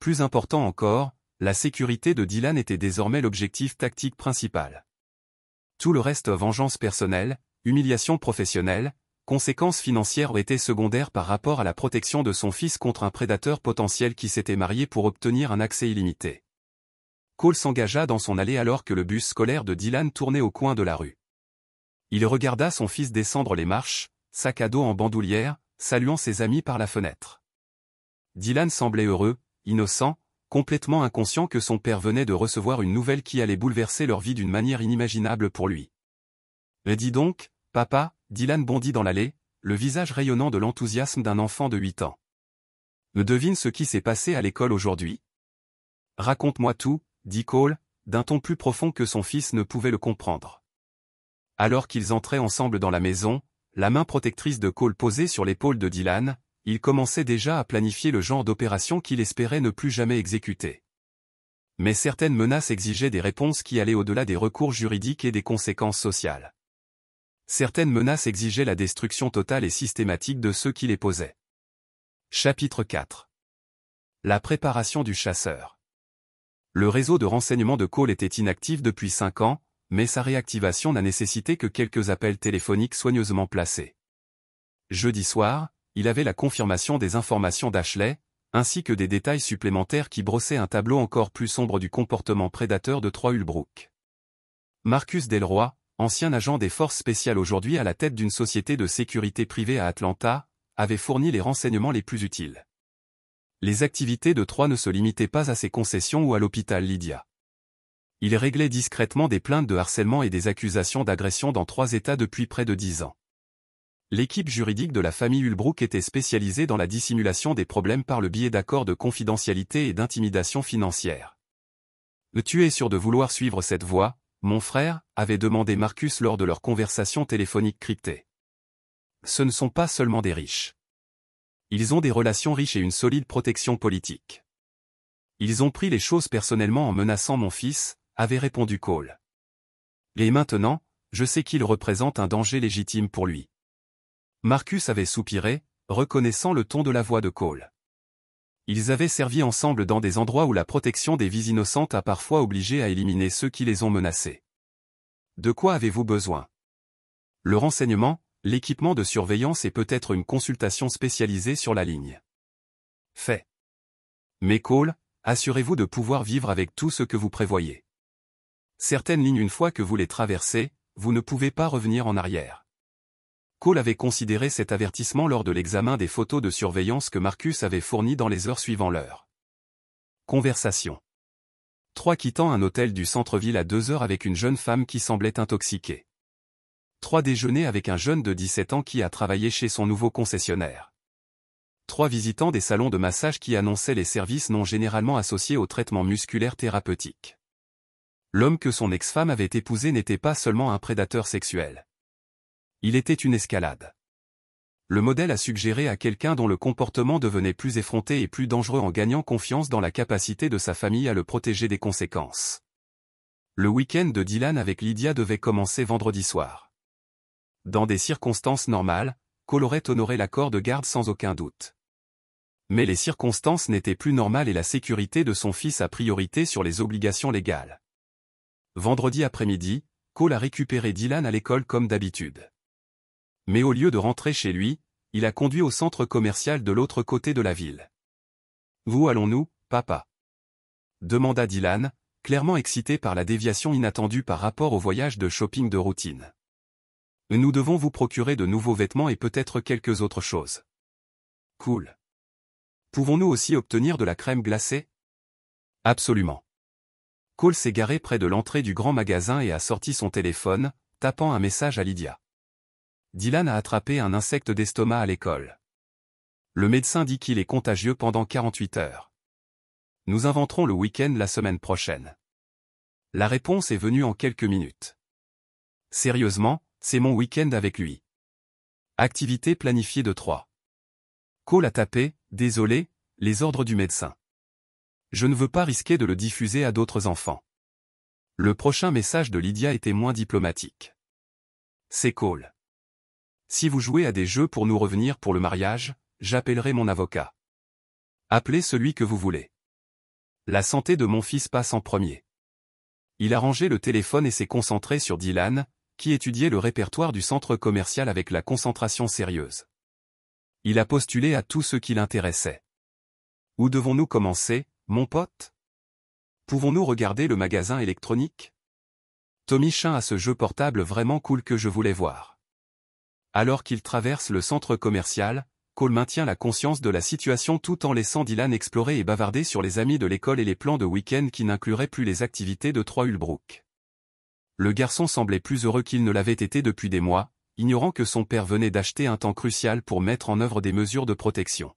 Plus important encore, la sécurité de Dylan était désormais l'objectif tactique principal. Tout le reste, vengeance personnelle, humiliation professionnelle, conséquences financières étaient secondaires par rapport à la protection de son fils contre un prédateur potentiel qui s'était marié pour obtenir un accès illimité. Cole s'engagea dans son allée alors que le bus scolaire de Dylan tournait au coin de la rue. Il regarda son fils descendre les marches, sac à dos en bandoulière, saluant ses amis par la fenêtre. Dylan semblait heureux, innocent, complètement inconscient que son père venait de recevoir une nouvelle qui allait bouleverser leur vie d'une manière inimaginable pour lui. « Mais dis donc, papa », Dylan bondit dans l'allée, le visage rayonnant de l'enthousiasme d'un enfant de 8 ans. « Devine ce qui s'est passé à l'école aujourd'hui ? » « Raconte-moi tout », dit Cole, d'un ton plus profond que son fils ne pouvait le comprendre. Alors qu'ils entraient ensemble dans la maison, la main protectrice de Cole posée sur l'épaule de Dylan, il commençait déjà à planifier le genre d'opération qu'il espérait ne plus jamais exécuter. Mais certaines menaces exigeaient des réponses qui allaient au-delà des recours juridiques et des conséquences sociales. Certaines menaces exigeaient la destruction totale et systématique de ceux qui les posaient. Chapitre 4. La préparation du chasseur. Le réseau de renseignement de Cole était inactif depuis 5 ans, mais sa réactivation n'a nécessité que quelques appels téléphoniques soigneusement placés. Jeudi soir, il avait la confirmation des informations d'Ashley, ainsi que des détails supplémentaires qui brossaient un tableau encore plus sombre du comportement prédateur de Troy Ulbrook. Marcus Delroy, ancien agent des forces spéciales aujourd'hui à la tête d'une société de sécurité privée à Atlanta, avait fourni les renseignements les plus utiles. Les activités de Troy ne se limitaient pas à ses concessions ou à l'hôpital Lydia. Il réglait discrètement des plaintes de harcèlement et des accusations d'agression dans 3 États depuis près de 10 ans. L'équipe juridique de la famille Ulbrook était spécialisée dans la dissimulation des problèmes par le biais d'accords de confidentialité et d'intimidation financière. « Tu es sûr de vouloir suivre cette voie, mon frère ?» avait demandé Marcus lors de leur conversation téléphonique cryptée. « Ce ne sont pas seulement des riches. Ils ont des relations riches et une solide protection politique. Ils ont pris les choses personnellement en menaçant mon fils », avait répondu Cole. « Et maintenant, je sais qu'il représente un danger légitime pour lui. » Marcus avait soupiré, reconnaissant le ton de la voix de Cole. Ils avaient servi ensemble dans des endroits où la protection des vies innocentes a parfois obligé à éliminer ceux qui les ont menacés. De quoi avez-vous besoin? Le renseignement, l'équipement de surveillance et peut-être une consultation spécialisée sur la ligne. Fait. Mais Cole, assurez-vous de pouvoir vivre avec tout ce que vous prévoyez. Certaines lignes une fois que vous les traversez, vous ne pouvez pas revenir en arrière. Cole avait considéré cet avertissement lors de l'examen des photos de surveillance que Marcus avait fournies dans les heures suivant l'heure. Conversation. Troy quittant un hôtel du centre-ville à 2 heures avec une jeune femme qui semblait intoxiquée. Troy déjeuner avec un jeune de 17 ans qui a travaillé chez son nouveau concessionnaire. Troy visitant des salons de massage qui annonçaient les services non généralement associés au traitement musculaire thérapeutique. L'homme que son ex-femme avait épousé n'était pas seulement un prédateur sexuel. Il était une escalade. Le modèle a suggéré à quelqu'un dont le comportement devenait plus effronté et plus dangereux en gagnant confiance dans la capacité de sa famille à le protéger des conséquences. Le week-end de Dylan avec Lydia devait commencer vendredi soir. Dans des circonstances normales, Cole aurait honoré l'accord de garde sans aucun doute. Mais les circonstances n'étaient plus normales et la sécurité de son fils a priorité sur les obligations légales. Vendredi après-midi, Cole a récupéré Dylan à l'école comme d'habitude. Mais au lieu de rentrer chez lui, il a conduit au centre commercial de l'autre côté de la ville. « Où allons-nous, papa ?» demanda Dylan, clairement excité par la déviation inattendue par rapport au voyage de shopping de routine. « Nous devons vous procurer de nouveaux vêtements et peut-être quelques autres choses. »« Cool. Pouvons-nous aussi obtenir de la crème glacée ?»« Absolument. » Cole s'est garé près de l'entrée du grand magasin et a sorti son téléphone, tapant un message à Lydia. Dylan a attrapé un insecte d'estomac à l'école. Le médecin dit qu'il est contagieux pendant 48 heures. Nous inventerons le week-end la semaine prochaine. La réponse est venue en quelques minutes. Sérieusement, c'est mon week-end avec lui. Activité planifiée de 3. Cole a tapé, désolé, les ordres du médecin. Je ne veux pas risquer de le diffuser à d'autres enfants. Le prochain message de Lydia était moins diplomatique. C'est Cole. Si vous jouez à des jeux pour nous revenir pour le mariage, j'appellerai mon avocat. Appelez celui que vous voulez. La santé de mon fils passe en premier. Il a rangé le téléphone et s'est concentré sur Dylan, qui étudiait le répertoire du centre commercial avec la concentration sérieuse. Il a postulé à tout ce qui l'intéressait. Où devons-nous commencer, mon pote? Pouvons-nous regarder le magasin électronique? Tommy Chin a ce jeu portable vraiment cool que je voulais voir. Alors qu'il traverse le centre commercial, Cole maintient la conscience de la situation tout en laissant Dylan explorer et bavarder sur les amis de l'école et les plans de week-end qui n'incluraient plus les activités de Troy-Ulbrook. Le garçon semblait plus heureux qu'il ne l'avait été depuis des mois, ignorant que son père venait d'acheter un temps crucial pour mettre en œuvre des mesures de protection.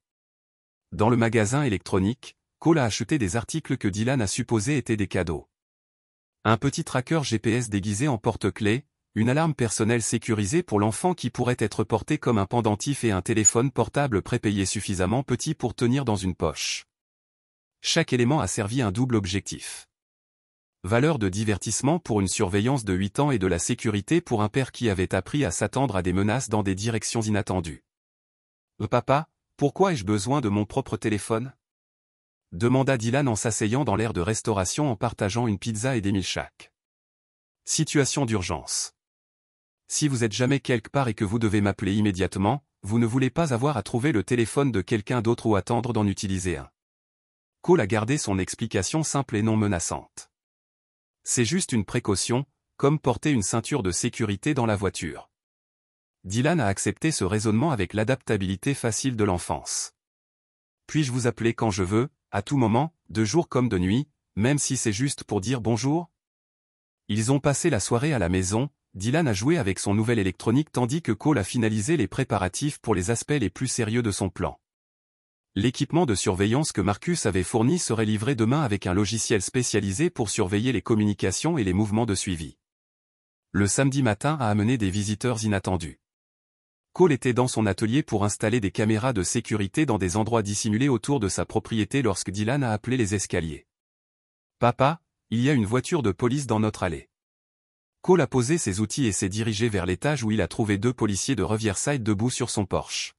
Dans le magasin électronique, Cole a acheté des articles que Dylan a supposés étaient des cadeaux. Un petit tracker GPS déguisé en porte-clés, une alarme personnelle sécurisée pour l'enfant qui pourrait être porté comme un pendentif et un téléphone portable prépayé suffisamment petit pour tenir dans une poche. Chaque élément a servi un double objectif. Valeur de divertissement pour une surveillance de 8 ans et de la sécurité pour un père qui avait appris à s'attendre à des menaces dans des directions inattendues. « Papa, pourquoi ai-je besoin de mon propre téléphone ?» demanda Dylan en s'asseyant dans l'aire de restauration en partageant une pizza et des milkshakes. Situation d'urgence. Si vous êtes jamais quelque part et que vous devez m'appeler immédiatement, vous ne voulez pas avoir à trouver le téléphone de quelqu'un d'autre ou attendre d'en utiliser un. Cole a gardé son explication simple et non menaçante. C'est juste une précaution, comme porter une ceinture de sécurité dans la voiture. Dylan a accepté ce raisonnement avec l'adaptabilité facile de l'enfance. Puis-je vous appeler quand je veux, à tout moment, de jour comme de nuit, même si c'est juste pour dire bonjour? Ils ont passé la soirée à la maison, Dylan a joué avec son nouvel électronique tandis que Cole a finalisé les préparatifs pour les aspects les plus sérieux de son plan. L'équipement de surveillance que Marcus avait fourni serait livré demain avec un logiciel spécialisé pour surveiller les communications et les mouvements de suivi. Le samedi matin a amené des visiteurs inattendus. Cole était dans son atelier pour installer des caméras de sécurité dans des endroits dissimulés autour de sa propriété lorsque Dylan a appelé les escaliers. « Papa, il y a une voiture de police dans notre allée. » Cole a posé ses outils et s'est dirigé vers l'étage où il a trouvé 2 policiers de Riverside debout sur son porche.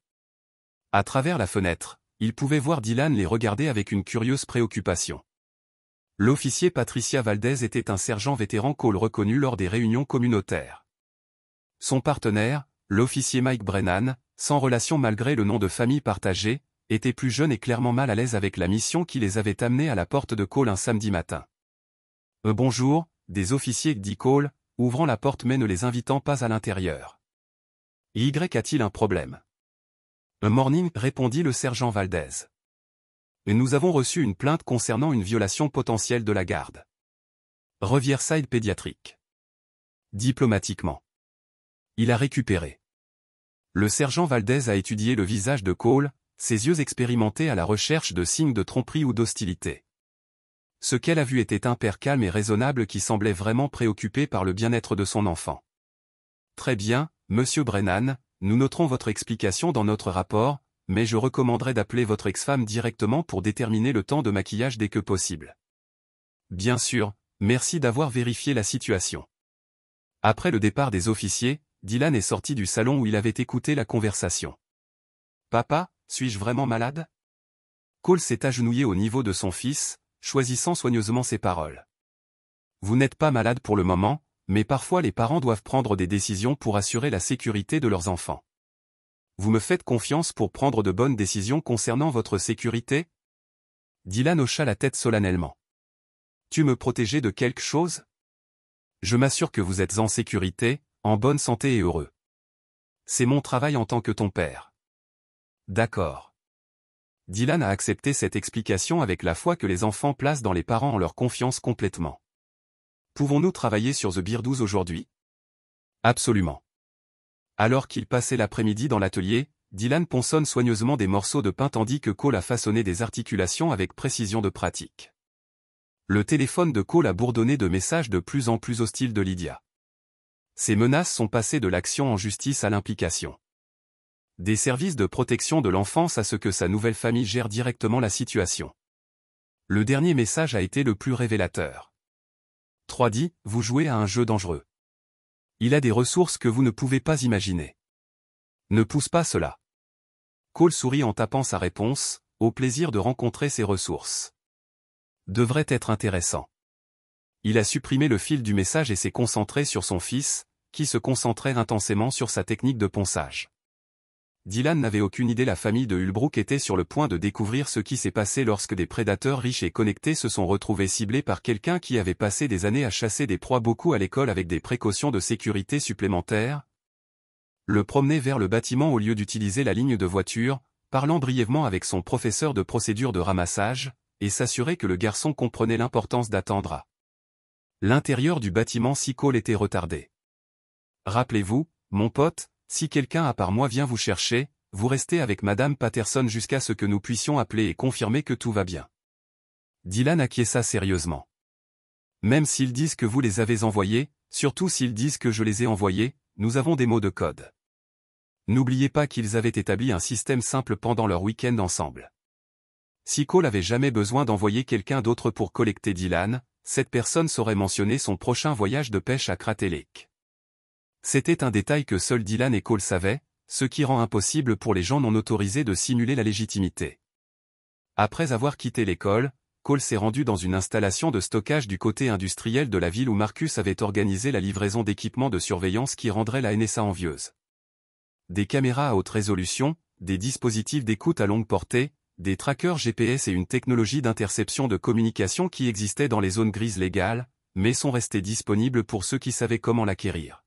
À travers la fenêtre, il pouvait voir Dylan les regarder avec une curieuse préoccupation. L'officier Patricia Valdez était un sergent vétéran Cole reconnu lors des réunions communautaires. Son partenaire, l'officier Mike Brennan, sans relation malgré le nom de famille partagé, était plus jeune et clairement mal à l'aise avec la mission qui les avait amenés à la porte de Cole un samedi matin. « Bonjour, des officiers » dit Cole, ouvrant la porte mais ne les invitant pas à l'intérieur. « Y a-t-il un problème ?»« Morning » répondit le sergent Valdez. « Nous avons reçu une plainte concernant une violation potentielle de la garde. Riverside pédiatrique. » Diplomatiquement. Il a récupéré. Le sergent Valdez a étudié le visage de Cole, ses yeux expérimentés à la recherche de signes de tromperie ou d'hostilité. Ce qu'elle a vu était un père calme et raisonnable qui semblait vraiment préoccupé par le bien-être de son enfant. « Très bien, monsieur Brennan, nous noterons votre explication dans notre rapport, mais je recommanderais d'appeler votre ex-femme directement pour déterminer le temps de maquillage dès que possible. » Bien sûr, merci d'avoir vérifié la situation. Après le départ des officiers, Dylan est sorti du salon où il avait écouté la conversation. « Papa, suis-je vraiment malade ?» Cole s'est agenouillé au niveau de son fils, choisissant soigneusement ses paroles. « Vous n'êtes pas malade pour le moment, mais parfois les parents doivent prendre des décisions pour assurer la sécurité de leurs enfants. Vous me faites confiance pour prendre de bonnes décisions concernant votre sécurité ?» Dylan hocha la tête solennellement. « Tu me protéger de quelque chose ? Je m'assure que vous êtes en sécurité, en bonne santé et heureux. C'est mon travail en tant que ton père. » D'accord. Dylan a accepté cette explication avec la foi que les enfants placent dans les parents en leur confiance complètement. Pouvons-nous travailler sur The Beer 12 aujourd'hui? Absolument. Alors qu'il passait l'après-midi dans l'atelier, Dylan ponçonne soigneusement des morceaux de pain tandis que Cole a façonné des articulations avec précision de pratique. Le téléphone de Cole a bourdonné de messages de plus en plus hostiles de Lydia. Ces menaces sont passées de l'action en justice à l'implication. Des services de protection de l'enfance à ce que sa nouvelle famille gère directement la situation. Le dernier message a été le plus révélateur. 3 dit, vous jouez à un jeu dangereux. Il a des ressources que vous ne pouvez pas imaginer. Ne pousse pas cela. Cole sourit en tapant sa réponse, au plaisir de rencontrer ses ressources. Devrait être intéressant. Il a supprimé le fil du message et s'est concentré sur son fils, qui se concentrait intensément sur sa technique de ponçage. Dylan n'avait aucune idée. La famille de Ulbrook était sur le point de découvrir ce qui s'est passé lorsque des prédateurs riches et connectés se sont retrouvés ciblés par quelqu'un qui avait passé des années à chasser des proies beaucoup à l'école avec des précautions de sécurité supplémentaires. Le promener vers le bâtiment au lieu d'utiliser la ligne de voiture, parlant brièvement avec son professeur de procédure de ramassage, et s'assurer que le garçon comprenait l'importance d'attendre à l'intérieur du bâtiment si Cole était retardé. Rappelez-vous, mon pote, si quelqu'un à part moi vient vous chercher, vous restez avec Madame Patterson jusqu'à ce que nous puissions appeler et confirmer que tout va bien. Dylan acquiesça sérieusement. Même s'ils disent que vous les avez envoyés, surtout s'ils disent que je les ai envoyés, nous avons des mots de code. N'oubliez pas qu'ils avaient établi un système simple pendant leur week-end ensemble. Si Cole avait jamais besoin d'envoyer quelqu'un d'autre pour collecter Dylan, cette personne saurait mentionner son prochain voyage de pêche à Crater Lake. C'était un détail que seuls Dylan et Cole savaient, ce qui rend impossible pour les gens non autorisés de simuler la légitimité. Après avoir quitté l'école, Cole s'est rendu dans une installation de stockage du côté industriel de la ville où Marcus avait organisé la livraison d'équipements de surveillance qui rendraient la NSA envieuse. Des caméras à haute résolution, des dispositifs d'écoute à longue portée, des trackers GPS et une technologie d'interception de communication qui existait dans les zones grises légales, mais sont restés disponibles pour ceux qui savaient comment l'acquérir.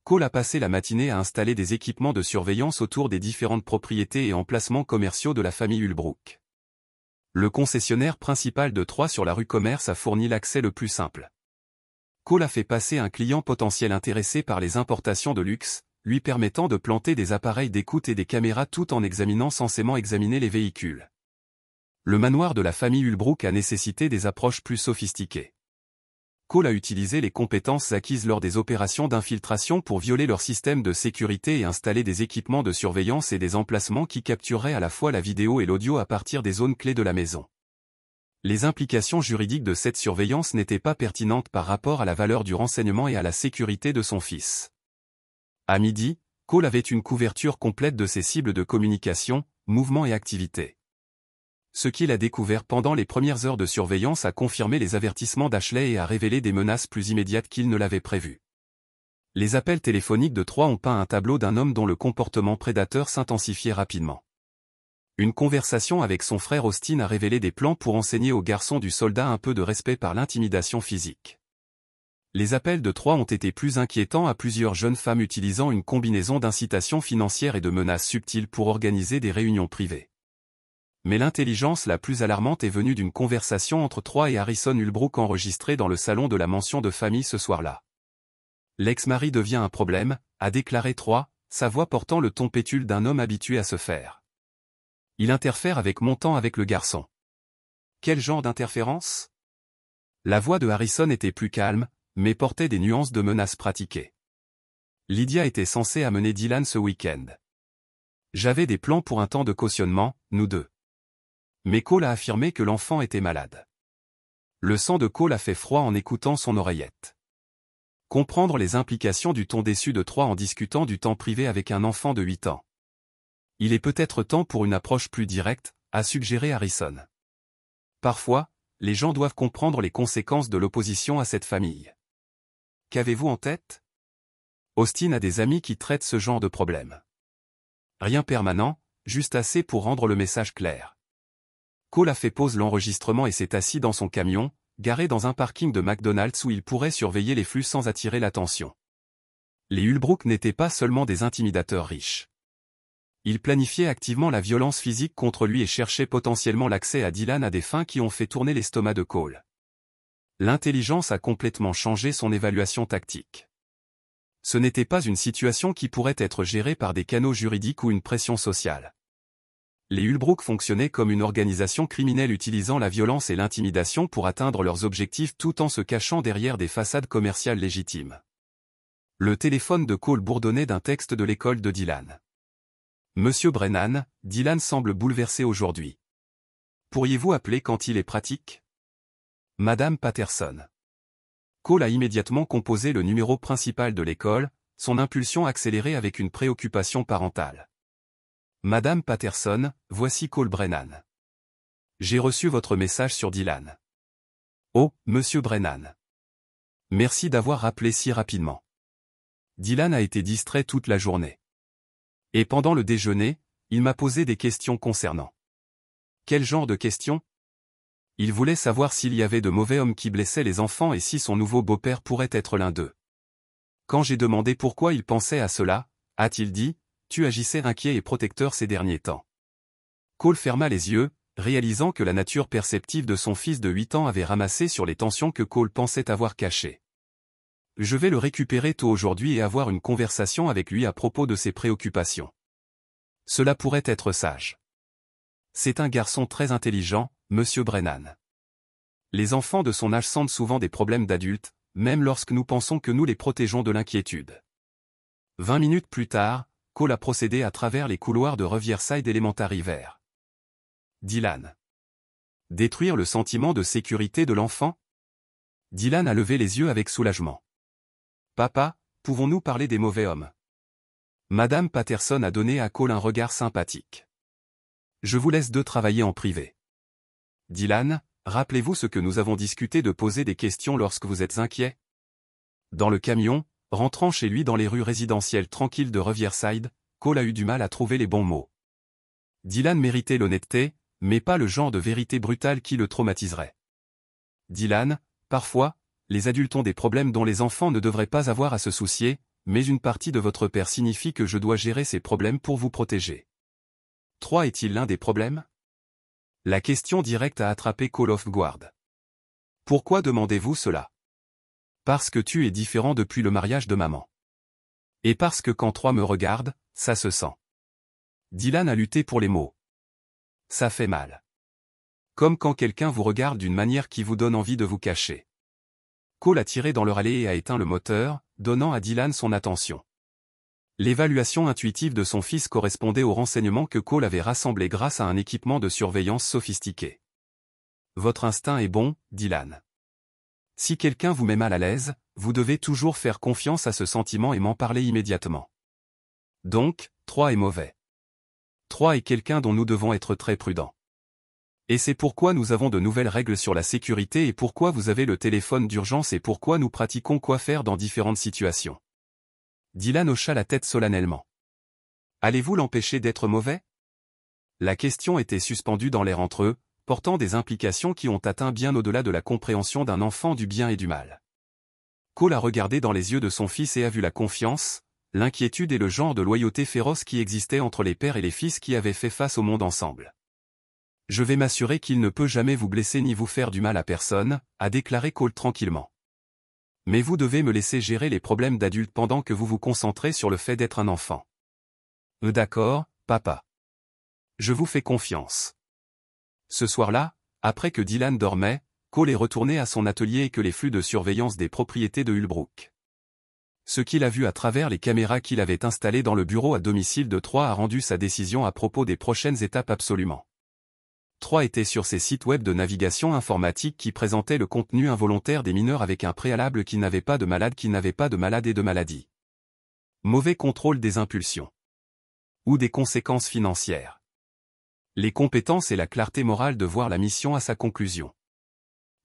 Cole a passé la matinée à installer des équipements de surveillance autour des différentes propriétés et emplacements commerciaux de la famille Ulbrook. Le concessionnaire principal de Troy sur la rue Commerce a fourni l'accès le plus simple. Cole a fait passer un client potentiel intéressé par les importations de luxe, lui permettant de planter des appareils d'écoute et des caméras tout en examinant censément examiner les véhicules. Le manoir de la famille Ulbrook a nécessité des approches plus sophistiquées. Cole a utilisé les compétences acquises lors des opérations d'infiltration pour violer leur système de sécurité et installer des équipements de surveillance et des emplacements qui captureraient à la fois la vidéo et l'audio à partir des zones clés de la maison. Les implications juridiques de cette surveillance n'étaient pas pertinentes par rapport à la valeur du renseignement et à la sécurité de son fils. À midi, Cole avait une couverture complète de ses cibles de communication, mouvements et activités. Ce qu'il a découvert pendant les premières heures de surveillance a confirmé les avertissements d'Ashley et a révélé des menaces plus immédiates qu'il ne l'avait prévues. Les appels téléphoniques de Troy ont peint un tableau d'un homme dont le comportement prédateur s'intensifiait rapidement. Une conversation avec son frère Austin a révélé des plans pour enseigner au garçon du soldat un peu de respect par l'intimidation physique. Les appels de Troy ont été plus inquiétants à plusieurs jeunes femmes utilisant une combinaison d'incitation financière et de menaces subtiles pour organiser des réunions privées. Mais l'intelligence la plus alarmante est venue d'une conversation entre Troy et Harrison Ulbrook enregistrée dans le salon de la mansion de famille ce soir-là. L'ex-mari devient un problème, a déclaré Troy, sa voix portant le ton pétule d'un homme habitué à se faire. Il interfère avec mon temps avec le garçon. Quel genre d'interférence? La voix de Harrison était plus calme, mais portait des nuances de menaces pratiquées. Lydia était censée amener Dylan ce week-end. J'avais des plans pour un temps de cautionnement, nous deux. Mais Cole a affirmé que l'enfant était malade. Le sang de Cole a fait froid en écoutant son oreillette. Comprendre les implications du ton déçu de Troy en discutant du temps privé avec un enfant de 8 ans. Il est peut-être temps pour une approche plus directe, a suggéré Harrison. Parfois, les gens doivent comprendre les conséquences de l'opposition à cette famille. Qu'avez-vous en tête? Austin a des amis qui traitent ce genre de problème. Rien permanent, juste assez pour rendre le message clair. Cole a fait pause l'enregistrement et s'est assis dans son camion, garé dans un parking de McDonald's où il pourrait surveiller les flux sans attirer l'attention. Les Ulbrook n'étaient pas seulement des intimidateurs riches. Ils planifiaient activement la violence physique contre lui et cherchaient potentiellement l'accès à Dylan à des fins qui ont fait tourner l'estomac de Cole. L'intelligence a complètement changé son évaluation tactique. Ce n'était pas une situation qui pourrait être gérée par des canaux juridiques ou une pression sociale. Les Ulbrook fonctionnaient comme une organisation criminelle utilisant la violence et l'intimidation pour atteindre leurs objectifs tout en se cachant derrière des façades commerciales légitimes. Le téléphone de Cole bourdonnait d'un texte de l'école de Dylan. Monsieur Brennan, Dylan semble bouleversé aujourd'hui. Pourriez-vous appeler quand il est pratique? Madame Patterson. Cole a immédiatement composé le numéro principal de l'école, son impulsion accélérée avec une préoccupation parentale. Madame Patterson, voici Cole Brennan. J'ai reçu votre message sur Dylan. Oh, Monsieur Brennan. Merci d'avoir rappelé si rapidement. Dylan a été distrait toute la journée. Et pendant le déjeuner, il m'a posé des questions concernant. Quel genre de questions? Il voulait savoir s'il y avait de mauvais hommes qui blessaient les enfants et si son nouveau beau-père pourrait être l'un d'eux. Quand j'ai demandé pourquoi il pensait à cela, a-t-il dit, tu agissais inquiet et protecteur ces derniers temps. Cole ferma les yeux, réalisant que la nature perceptive de son fils de 8 ans avait ramassé sur les tensions que Cole pensait avoir cachées. Je vais le récupérer tôt aujourd'hui et avoir une conversation avec lui à propos de ses préoccupations. Cela pourrait être sage. C'est un garçon très intelligent, Monsieur Brennan. Les enfants de son âge sentent souvent des problèmes d'adultes, même lorsque nous pensons que nous les protégeons de l'inquiétude. 20 minutes plus tard, Cole a procédé à travers les couloirs de Riverside Elementary vers Dylan. Détruire le sentiment de sécurité de l'enfant? Dylan a levé les yeux avec soulagement. Papa, pouvons-nous parler des mauvais hommes? Madame Patterson a donné à Cole un regard sympathique. Je vous laisse deux travailler en privé. Dylan, rappelez-vous ce que nous avons discuté de poser des questions lorsque vous êtes inquiet? Dans le camion, rentrant chez lui dans les rues résidentielles tranquilles de Riverside, Cole a eu du mal à trouver les bons mots. Dylan méritait l'honnêteté, mais pas le genre de vérité brutale qui le traumatiserait. Dylan, parfois, les adultes ont des problèmes dont les enfants ne devraient pas avoir à se soucier, mais une partie de votre père signifie que je dois gérer ces problèmes pour vous protéger. 3 est-il l'un des problèmes? La question directe a attrapé Cole off guard. Pourquoi demandez-vous cela? Parce que tu es différent depuis le mariage de maman. Et parce que quand 3 me regarde, ça se sent. Dylan a lutté pour les mots. Ça fait mal. Comme quand quelqu'un vous regarde d'une manière qui vous donne envie de vous cacher. Cole a tiré dans le râlet et a éteint le moteur, donnant à Dylan son attention. L'évaluation intuitive de son fils correspondait aux renseignements que Cole avait rassemblés grâce à un équipement de surveillance sophistiqué. Votre instinct est bon, Dylan. Si quelqu'un vous met mal à l'aise, vous devez toujours faire confiance à ce sentiment et m'en parler immédiatement. Donc, 3 est mauvais. 3 est quelqu'un dont nous devons être très prudents. Et c'est pourquoi nous avons de nouvelles règles sur la sécurité et pourquoi vous avez le téléphone d'urgence et pourquoi nous pratiquons quoi faire dans différentes situations. Dylan hocha la tête solennellement. Allez-vous l'empêcher d'être mauvais? La question était suspendue dans l'air entre eux, portant des implications qui ont atteint bien au-delà de la compréhension d'un enfant du bien et du mal. Cole a regardé dans les yeux de son fils et a vu la confiance, l'inquiétude et le genre de loyauté féroce qui existait entre les pères et les fils qui avaient fait face au monde ensemble. Je vais m'assurer qu'il ne peut jamais vous blesser ni vous faire du mal à personne, a déclaré Cole tranquillement. Mais vous devez me laisser gérer les problèmes d'adultes pendant que vous vous concentrez sur le fait d'être un enfant. D'accord, papa. Je vous fais confiance. Ce soir-là, après que Dylan dormait, Cole est retourné à son atelier et que les flux de surveillance des propriétés de Hullbrook. Ce qu'il a vu à travers les caméras qu'il avait installées dans le bureau à domicile de 3 a rendu sa décision à propos des prochaines étapes absolument. 3 était sur ces sites web de navigation informatique qui présentaient le contenu involontaire des mineurs avec un préalable qui n'avait pas de malade et de maladie. Mauvais contrôle des impulsions. Ou des conséquences financières. Les compétences et la clarté morale de voir la mission à sa conclusion.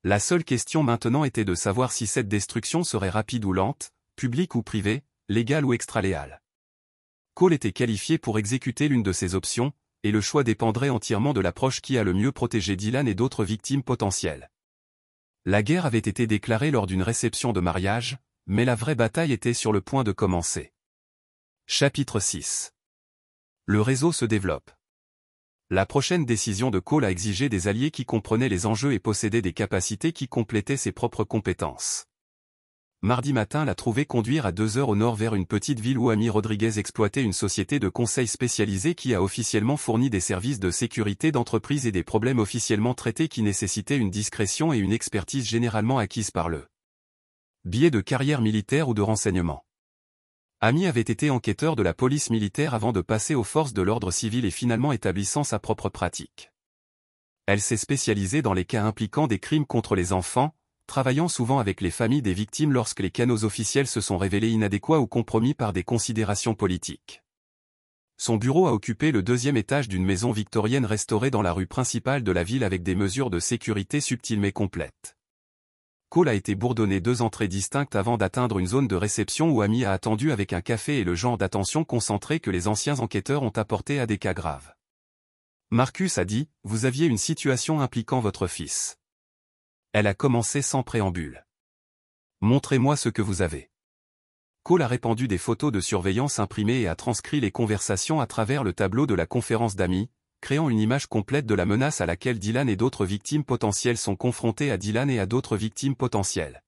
La seule question maintenant était de savoir si cette destruction serait rapide ou lente, publique ou privée, légale ou extraléale. Cole était qualifié pour exécuter l'une de ces options, et le choix dépendrait entièrement de l'approche qui a le mieux protégé Dylan et d'autres victimes potentielles. La guerre avait été déclarée lors d'une réception de mariage, mais la vraie bataille était sur le point de commencer. Chapitre 6. Le réseau se développe. La prochaine décision de Cole a exigé des alliés qui comprenaient les enjeux et possédaient des capacités qui complétaient ses propres compétences. Mardi matin l'a trouvé conduire à 2 heures au nord vers une petite ville où Amy Rodriguez exploitait une société de conseil spécialisée qui a officiellement fourni des services de sécurité d'entreprise et des problèmes officiellement traités qui nécessitaient une discrétion et une expertise généralement acquises par le biais de carrière militaire ou de renseignement. Amy avait été enquêteur de la police militaire avant de passer aux forces de l'ordre civil et finalement établissant sa propre pratique. Elle s'est spécialisée dans les cas impliquant des crimes contre les enfants, travaillant souvent avec les familles des victimes lorsque les canaux officiels se sont révélés inadéquats ou compromis par des considérations politiques. Son bureau a occupé le 2e étage d'une maison victorienne restaurée dans la rue principale de la ville avec des mesures de sécurité subtiles mais complètes. Cole a été bourdonné 2 entrées distinctes avant d'atteindre une zone de réception où Amy a attendu avec un café et le genre d'attention concentrée que les anciens enquêteurs ont apporté à des cas graves. Marcus a dit, « Vous aviez une situation impliquant votre fils. » Elle a commencé sans préambule. « Montrez-moi ce que vous avez. » Cole a répandu des photos de surveillance imprimées et a transcrit les conversations à travers le tableau de la conférence d'Amy, créant une image complète de la menace à laquelle Dylan et d'autres victimes potentielles sont confrontés à Dylan et à d'autres victimes potentielles.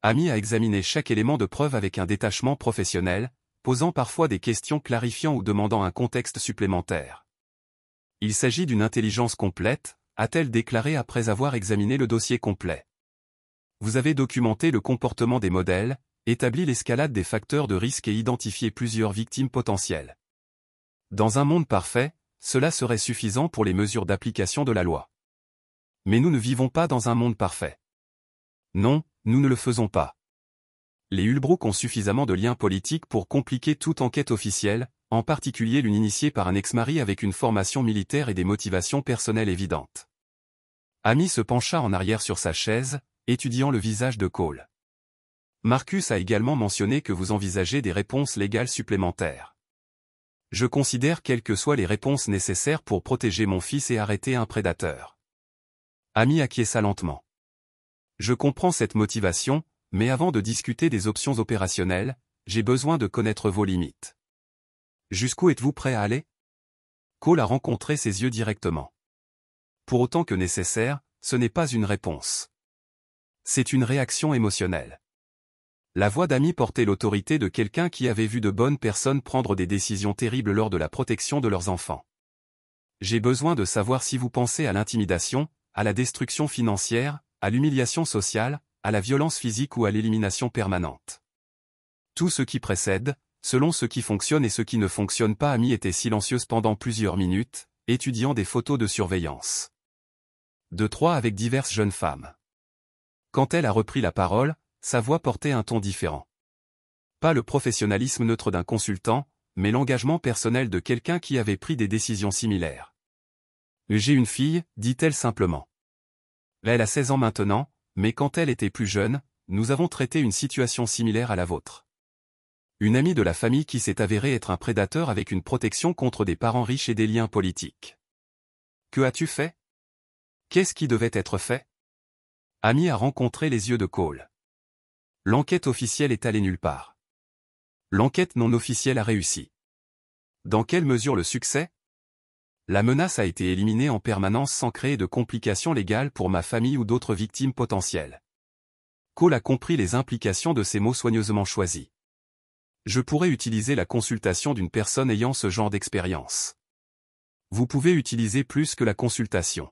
Amy a examiné chaque élément de preuve avec un détachement professionnel, posant parfois des questions clarifiant ou demandant un contexte supplémentaire. Il s'agit d'une intelligence complète, a-t-elle déclaré après avoir examiné le dossier complet. Vous avez documenté le comportement des modèles, établi l'escalade des facteurs de risque et identifié plusieurs victimes potentielles. Dans un monde parfait, cela serait suffisant pour les mesures d'application de la loi. Mais nous ne vivons pas dans un monde parfait. Non, nous ne le faisons pas. Les Ulbrook ont suffisamment de liens politiques pour compliquer toute enquête officielle, en particulier l'une initiée par un ex-mari avec une formation militaire et des motivations personnelles évidentes. Amy se pencha en arrière sur sa chaise, étudiant le visage de Cole. Marcus a également mentionné que vous envisagez des réponses légales supplémentaires. Je considère quelles que soient les réponses nécessaires pour protéger mon fils et arrêter un prédateur. Amy acquiesça lentement. Je comprends cette motivation, mais avant de discuter des options opérationnelles, j'ai besoin de connaître vos limites. Jusqu'où êtes-vous prêt à aller? Cole a rencontré ses yeux directement. Pour autant que nécessaire, ce n'est pas une réponse. C'est une réaction émotionnelle. La voix d'Amy portait l'autorité de quelqu'un qui avait vu de bonnes personnes prendre des décisions terribles lors de la protection de leurs enfants. J'ai besoin de savoir si vous pensez à l'intimidation, à la destruction financière, à l'humiliation sociale, à la violence physique ou à l'élimination permanente. Tout ce qui précède, selon ce qui fonctionne et ce qui ne fonctionne pas. Amy était silencieuse pendant plusieurs minutes, étudiant des photos de surveillance. De 3 avec diverses jeunes femmes. Quand elle a repris la parole, sa voix portait un ton différent. Pas le professionnalisme neutre d'un consultant, mais l'engagement personnel de quelqu'un qui avait pris des décisions similaires. J'ai une fille, dit-elle simplement. Elle a 16 ans maintenant, mais quand elle était plus jeune, nous avons traité une situation similaire à la vôtre. Une amie de la famille qui s'est avérée être un prédateur avec une protection contre des parents riches et des liens politiques. Que as-tu fait? Qu'est-ce qui devait être fait? Amy a rencontré les yeux de Cole. L'enquête officielle est allée nulle part. L'enquête non officielle a réussi. Dans quelle mesure le succès? La menace a été éliminée en permanence sans créer de complications légales pour ma famille ou d'autres victimes potentielles. Cole a compris les implications de ces mots soigneusement choisis. Je pourrais utiliser la consultation d'une personne ayant ce genre d'expérience. Vous pouvez utiliser plus que la consultation.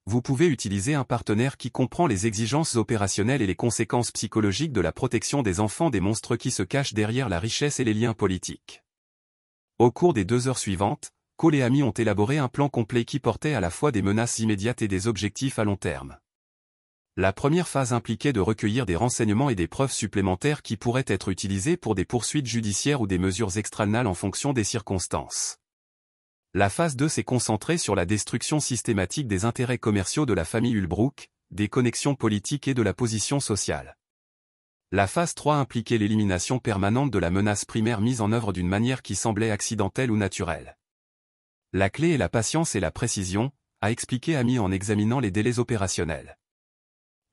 Vous pouvez utiliser un partenaire qui comprend les exigences opérationnelles et les conséquences psychologiques de la protection des enfants des monstres qui se cachent derrière la richesse et les liens politiques. Au cours des 2 heures suivantes, Cole et Amy ont élaboré un plan complet qui portait à la fois des menaces immédiates et des objectifs à long terme. La première phase impliquait de recueillir des renseignements et des preuves supplémentaires qui pourraient être utilisés pour des poursuites judiciaires ou des mesures extralégales en fonction des circonstances. La phase 2 s'est concentrée sur la destruction systématique des intérêts commerciaux de la famille Ulbrook, des connexions politiques et de la position sociale. La phase 3 impliquait l'élimination permanente de la menace primaire mise en œuvre d'une manière qui semblait accidentelle ou naturelle. La clé est la patience et la précision, a expliqué Amy en examinant les délais opérationnels.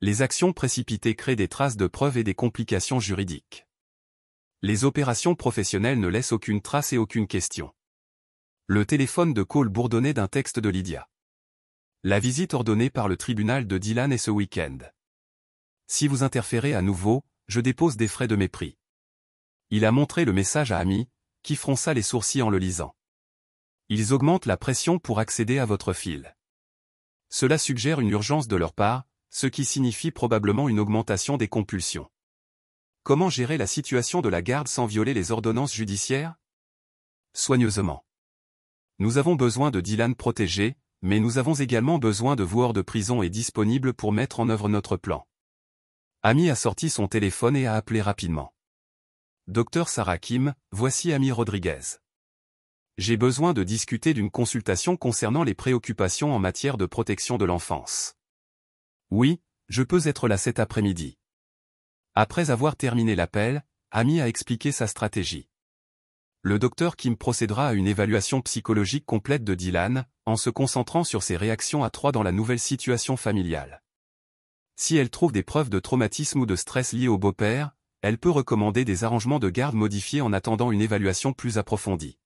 Les actions précipitées créent des traces de preuves et des complications juridiques. Les opérations professionnelles ne laissent aucune trace et aucune question. Le téléphone de Cole bourdonnait d'un texte de Lydia. La visite ordonnée par le tribunal de Dylan est ce week-end. Si vous interférez à nouveau, je dépose des frais de mépris. Il a montré le message à Amy, qui fronça les sourcils en le lisant. Ils augmentent la pression pour accéder à votre fil. Cela suggère une urgence de leur part, ce qui signifie probablement une augmentation des compulsions. Comment gérer la situation de la garde sans violer les ordonnances judiciaires? Soigneusement. Nous avons besoin de Dylan protégé, mais nous avons également besoin de vous hors de prison et disponible pour mettre en œuvre notre plan. Amy a sorti son téléphone et a appelé rapidement. Dr Sarah Kim, voici Amy Rodriguez. J'ai besoin de discuter d'une consultation concernant les préoccupations en matière de protection de l'enfance. Oui, Je peux être là cet après-midi. Après avoir terminé l'appel, Amy a expliqué sa stratégie. Le docteur Kim procédera à une évaluation psychologique complète de Dylan, en se concentrant sur ses réactions à trois dans la nouvelle situation familiale. Si elle trouve des preuves de traumatisme ou de stress liés au beau-père, elle peut recommander des arrangements de garde modifiés en attendant une évaluation plus approfondie.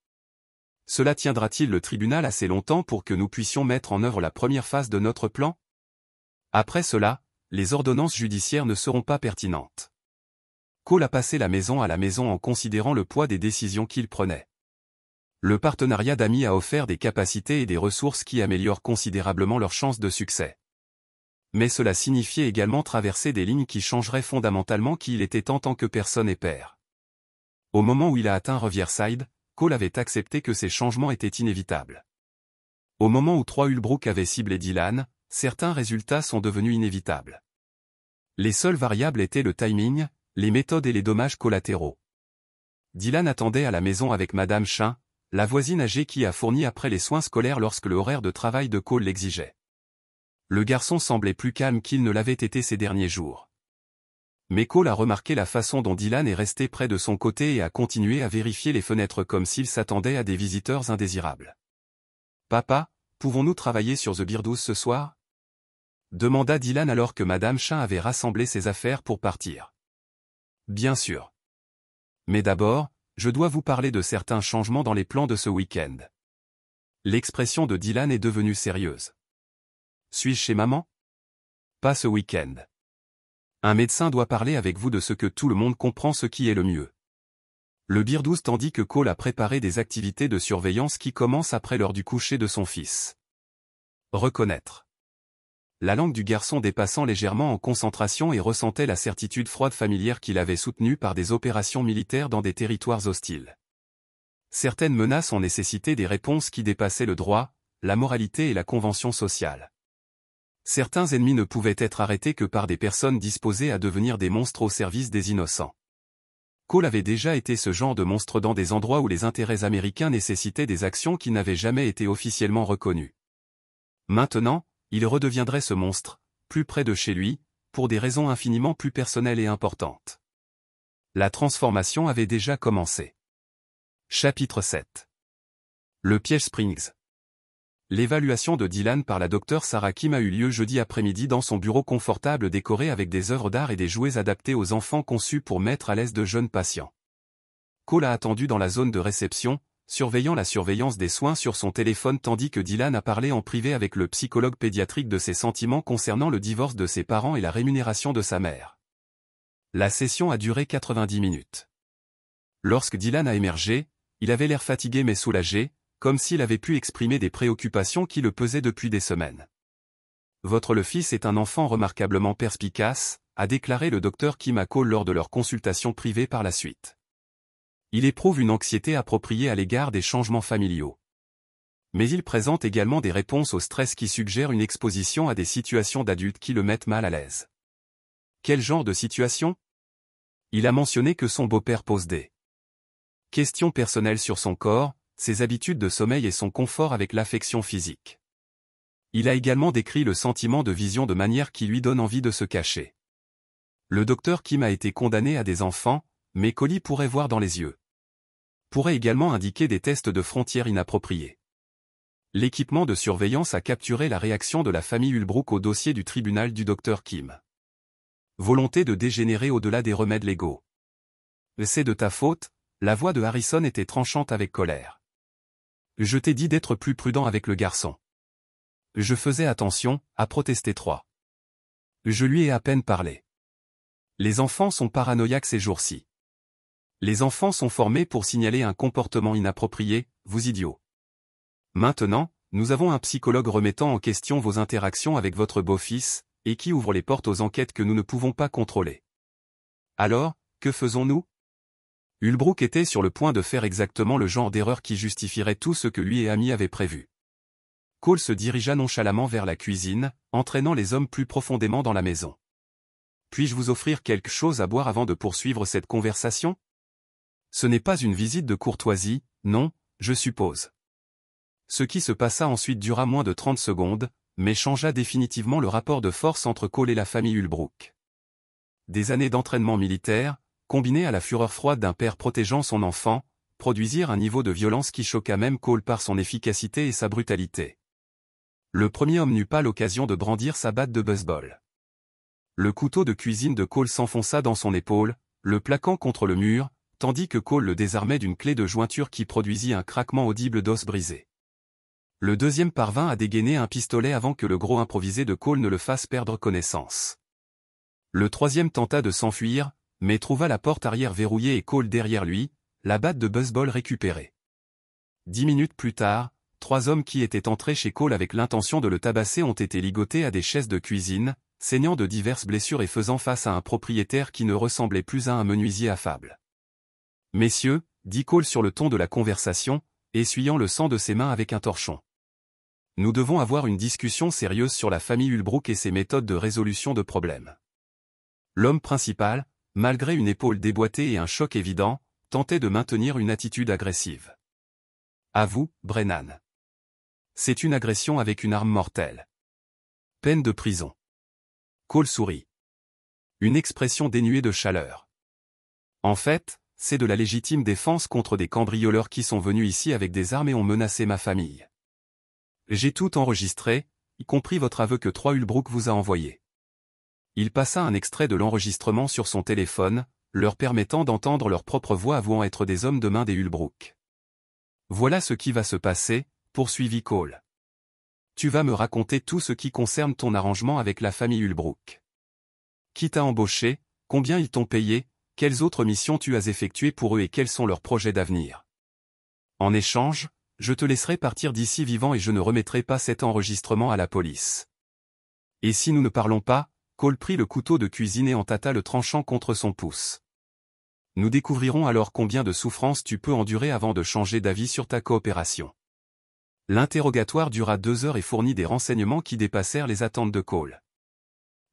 Cela tiendra-t-il le tribunal assez longtemps pour que nous puissions mettre en œuvre la première phase de notre plan? Après cela, les ordonnances judiciaires ne seront pas pertinentes. Cole a passé la maison à la maison en considérant le poids des décisions qu'il prenait. Le partenariat d'Amy a offert des capacités et des ressources qui améliorent considérablement leurs chances de succès. Mais cela signifiait également traverser des lignes qui changeraient fondamentalement qui il était en tant que personne et père. Au moment où il a atteint Riverside, Cole avait accepté que ces changements étaient inévitables. Au moment où Troy Ulbrook avait ciblé Dylan, certains résultats sont devenus inévitables. Les seules variables étaient le timing, les méthodes et les dommages collatéraux. Dylan attendait à la maison avec Madame Chin, la voisine âgée qui a fourni après les soins scolaires lorsque le horaire de travail de Cole l'exigeait. Le garçon semblait plus calme qu'il ne l'avait été ces derniers jours. Mais Cole a remarqué la façon dont Dylan est resté près de son côté et a continué à vérifier les fenêtres comme s'il s'attendait à des visiteurs indésirables. « Papa, pouvons-nous travailler sur The Birdhouse ce soir ?» demanda Dylan alors que Madame Chin avait rassemblé ses affaires pour partir. « Bien sûr. Mais d'abord, je dois vous parler de certains changements dans les plans de ce week-end. » L'expression de Dylan est devenue sérieuse. « Suis-je chez maman ? Pas ce week-end. Un médecin doit parler avec vous de ce que tout le monde comprend ce qui est le mieux. » Le Birdhouse tandis que Cole a préparé des activités de surveillance qui commencent après l'heure du coucher de son fils. Reconnaître. La langue du garçon dépassant légèrement en concentration et ressentait la certitude froide familière qu'il avait soutenue par des opérations militaires dans des territoires hostiles. Certaines menaces ont nécessité des réponses qui dépassaient le droit, la moralité et la convention sociale. Certains ennemis ne pouvaient être arrêtés que par des personnes disposées à devenir des monstres au service des innocents. Cole avait déjà été ce genre de monstre dans des endroits où les intérêts américains nécessitaient des actions qui n'avaient jamais été officiellement reconnues. Maintenant, il redeviendrait ce monstre, plus près de chez lui, pour des raisons infiniment plus personnelles et importantes. La transformation avait déjà commencé. Chapitre 7. Le piège Springs. L'évaluation de Dylan par la docteure Sarah Kim a eu lieu jeudi après-midi dans son bureau confortable décoré avec des œuvres d'art et des jouets adaptés aux enfants conçus pour mettre à l'aise de jeunes patients. Cole a attendu dans la zone de réception, surveillant la surveillance des soins sur son téléphone tandis que Dylan a parlé en privé avec le psychologue pédiatrique de ses sentiments concernant le divorce de ses parents et la rémunération de sa mère. La session a duré 90 minutes. Lorsque Dylan a émergé, il avait l'air fatigué mais soulagé, comme s'il avait pu exprimer des préoccupations qui le pesaient depuis des semaines. « Le fils est un enfant remarquablement perspicace », a déclaré le docteur Kim à Cole lors de leur consultation privée par la suite. Il éprouve une anxiété appropriée à l'égard des changements familiaux. Mais il présente également des réponses au stress qui suggèrent une exposition à des situations d'adultes qui le mettent mal à l'aise. Quel genre de situation? Il a mentionné que son beau-père pose des questions personnelles sur son corps, ses habitudes de sommeil et son confort avec l'affection physique. Il a également décrit le sentiment de vision de manière qui lui donne envie de se cacher. Le docteur Kim a été condamné à des enfants, mais Cole pourrait voir dans les yeux. Pourrait également indiquer des tests de frontières inappropriés. L'équipement de surveillance a capturé la réaction de la famille Ulbrook au dossier du tribunal du docteur Kim. Volonté de dégénérer au-delà des remèdes légaux. C'est de ta faute, la voix de Harrison était tranchante avec colère. Je t'ai dit d'être plus prudent avec le garçon. Je faisais attention, a protesté Troy. Je lui ai à peine parlé. Les enfants sont paranoïaques ces jours-ci. Les enfants sont formés pour signaler un comportement inapproprié, vous idiots. Maintenant, nous avons un psychologue remettant en question vos interactions avec votre beau-fils, et qui ouvre les portes aux enquêtes que nous ne pouvons pas contrôler. Alors, que faisons-nous? Ulbrook était sur le point de faire exactement le genre d'erreur qui justifierait tout ce que lui et Amy avaient prévu. Cole se dirigea nonchalamment vers la cuisine, entraînant les hommes plus profondément dans la maison. Puis-je vous offrir quelque chose à boire avant de poursuivre cette conversation? Ce n'est pas une visite de courtoisie, non, je suppose. Ce qui se passa ensuite dura moins de 30 secondes, mais changea définitivement le rapport de force entre Cole et la famille Ulbrook. Des années d'entraînement militaire, combinées à la fureur froide d'un père protégeant son enfant, produisirent un niveau de violence qui choqua même Cole par son efficacité et sa brutalité. Le premier homme n'eut pas l'occasion de brandir sa batte de baseball. Le couteau de cuisine de Cole s'enfonça dans son épaule, le plaquant contre le mur, tandis que Cole le désarmait d'une clé de jointure qui produisit un craquement audible d'os brisés. Le deuxième parvint à dégainer un pistolet avant que le gros improvisé de Cole ne le fasse perdre connaissance. Le troisième tenta de s'enfuir, mais trouva la porte arrière verrouillée et Cole derrière lui, la batte de baseball récupérée. 10 minutes plus tard, 3 hommes qui étaient entrés chez Cole avec l'intention de le tabasser ont été ligotés à des chaises de cuisine, saignant de diverses blessures et faisant face à un propriétaire qui ne ressemblait plus à un menuisier affable. « Messieurs, dit Cole sur le ton de la conversation, essuyant le sang de ses mains avec un torchon. Nous devons avoir une discussion sérieuse sur la famille Ulbrook et ses méthodes de résolution de problèmes. » L'homme principal, malgré une épaule déboîtée et un choc évident, tentait de maintenir une attitude agressive. « À vous, Brennan. C'est une agression avec une arme mortelle. Peine de prison. » Cole sourit. Une expression dénuée de chaleur. « En fait, c'est de la légitime défense contre des cambrioleurs qui sont venus ici avec des armes et ont menacé ma famille. J'ai tout enregistré, y compris votre aveu que Troy Ulbrook vous a envoyé. » Il passa un extrait de l'enregistrement sur son téléphone, leur permettant d'entendre leur propre voix avouant être des hommes de main des Ulbrook. « Voilà ce qui va se passer, poursuivit Cole. Tu vas me raconter tout ce qui concerne ton arrangement avec la famille Ulbrook. Qui t'a embauché, combien ils t'ont payé, quelles autres missions tu as effectuées pour eux et quels sont leurs projets d'avenir. En échange, je te laisserai partir d'ici vivant et je ne remettrai pas cet enregistrement à la police. Et si nous ne parlons pas, Cole prit le couteau de cuisine et en tâta le tranchant contre son pouce. Nous découvrirons alors combien de souffrances tu peux endurer avant de changer d'avis sur ta coopération. L'interrogatoire dura 2 heures et fournit des renseignements qui dépassèrent les attentes de Cole.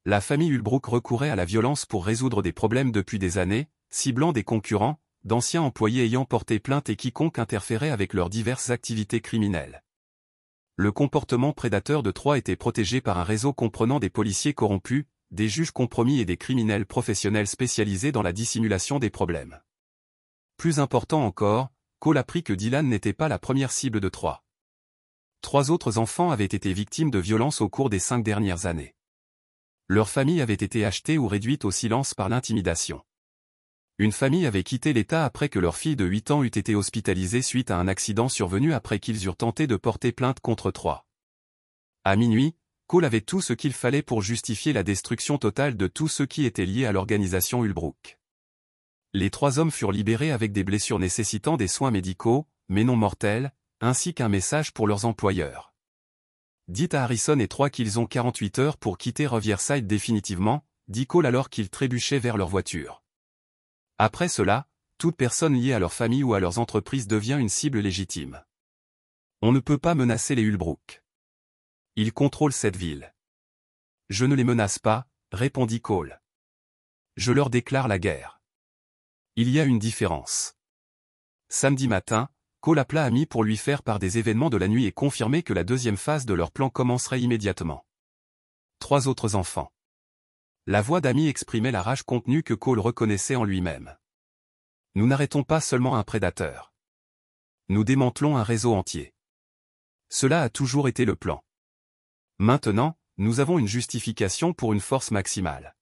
La famille Ulbrook recourait à la violence pour résoudre des problèmes depuis des années, ciblant des concurrents, d'anciens employés ayant porté plainte et quiconque interférait avec leurs diverses activités criminelles. Le comportement prédateur de Troy était protégé par un réseau comprenant des policiers corrompus, des juges compromis et des criminels professionnels spécialisés dans la dissimulation des problèmes. Plus important encore, Cole apprit que Dylan n'était pas la première cible de Troy. 3 autres enfants avaient été victimes de violences au cours des 5 dernières années. Leur famille avait été achetée ou réduite au silence par l'intimidation. Une famille avait quitté l'État après que leur fille de 8 ans eût été hospitalisée suite à un accident survenu après qu'ils eurent tenté de porter plainte contre Troy. À minuit, Cole avait tout ce qu'il fallait pour justifier la destruction totale de tout ce qui était lié à l'organisation Ulbrook. Les 3 hommes furent libérés avec des blessures nécessitant des soins médicaux, mais non mortels, ainsi qu'un message pour leurs employeurs. Dites à Harrison et Troy qu'ils ont 48 heures pour quitter Riverside définitivement, dit Cole alors qu'ils trébuchaient vers leur voiture. Après cela, toute personne liée à leur famille ou à leurs entreprises devient une cible légitime. On ne peut pas menacer les Ulbrook. Ils contrôlent cette ville. Je ne les menace pas, répondit Cole. Je leur déclare la guerre. Il y a une différence. Samedi matin, Cole appela Amy pour lui faire part des événements de la nuit et confirmer que la deuxième phase de leur plan commencerait immédiatement. 3 autres enfants. La voix d'Amy exprimait la rage contenue que Cole reconnaissait en lui-même. Nous n'arrêtons pas seulement un prédateur. Nous démantelons un réseau entier. Cela a toujours été le plan. Maintenant, nous avons une justification pour une force maximale.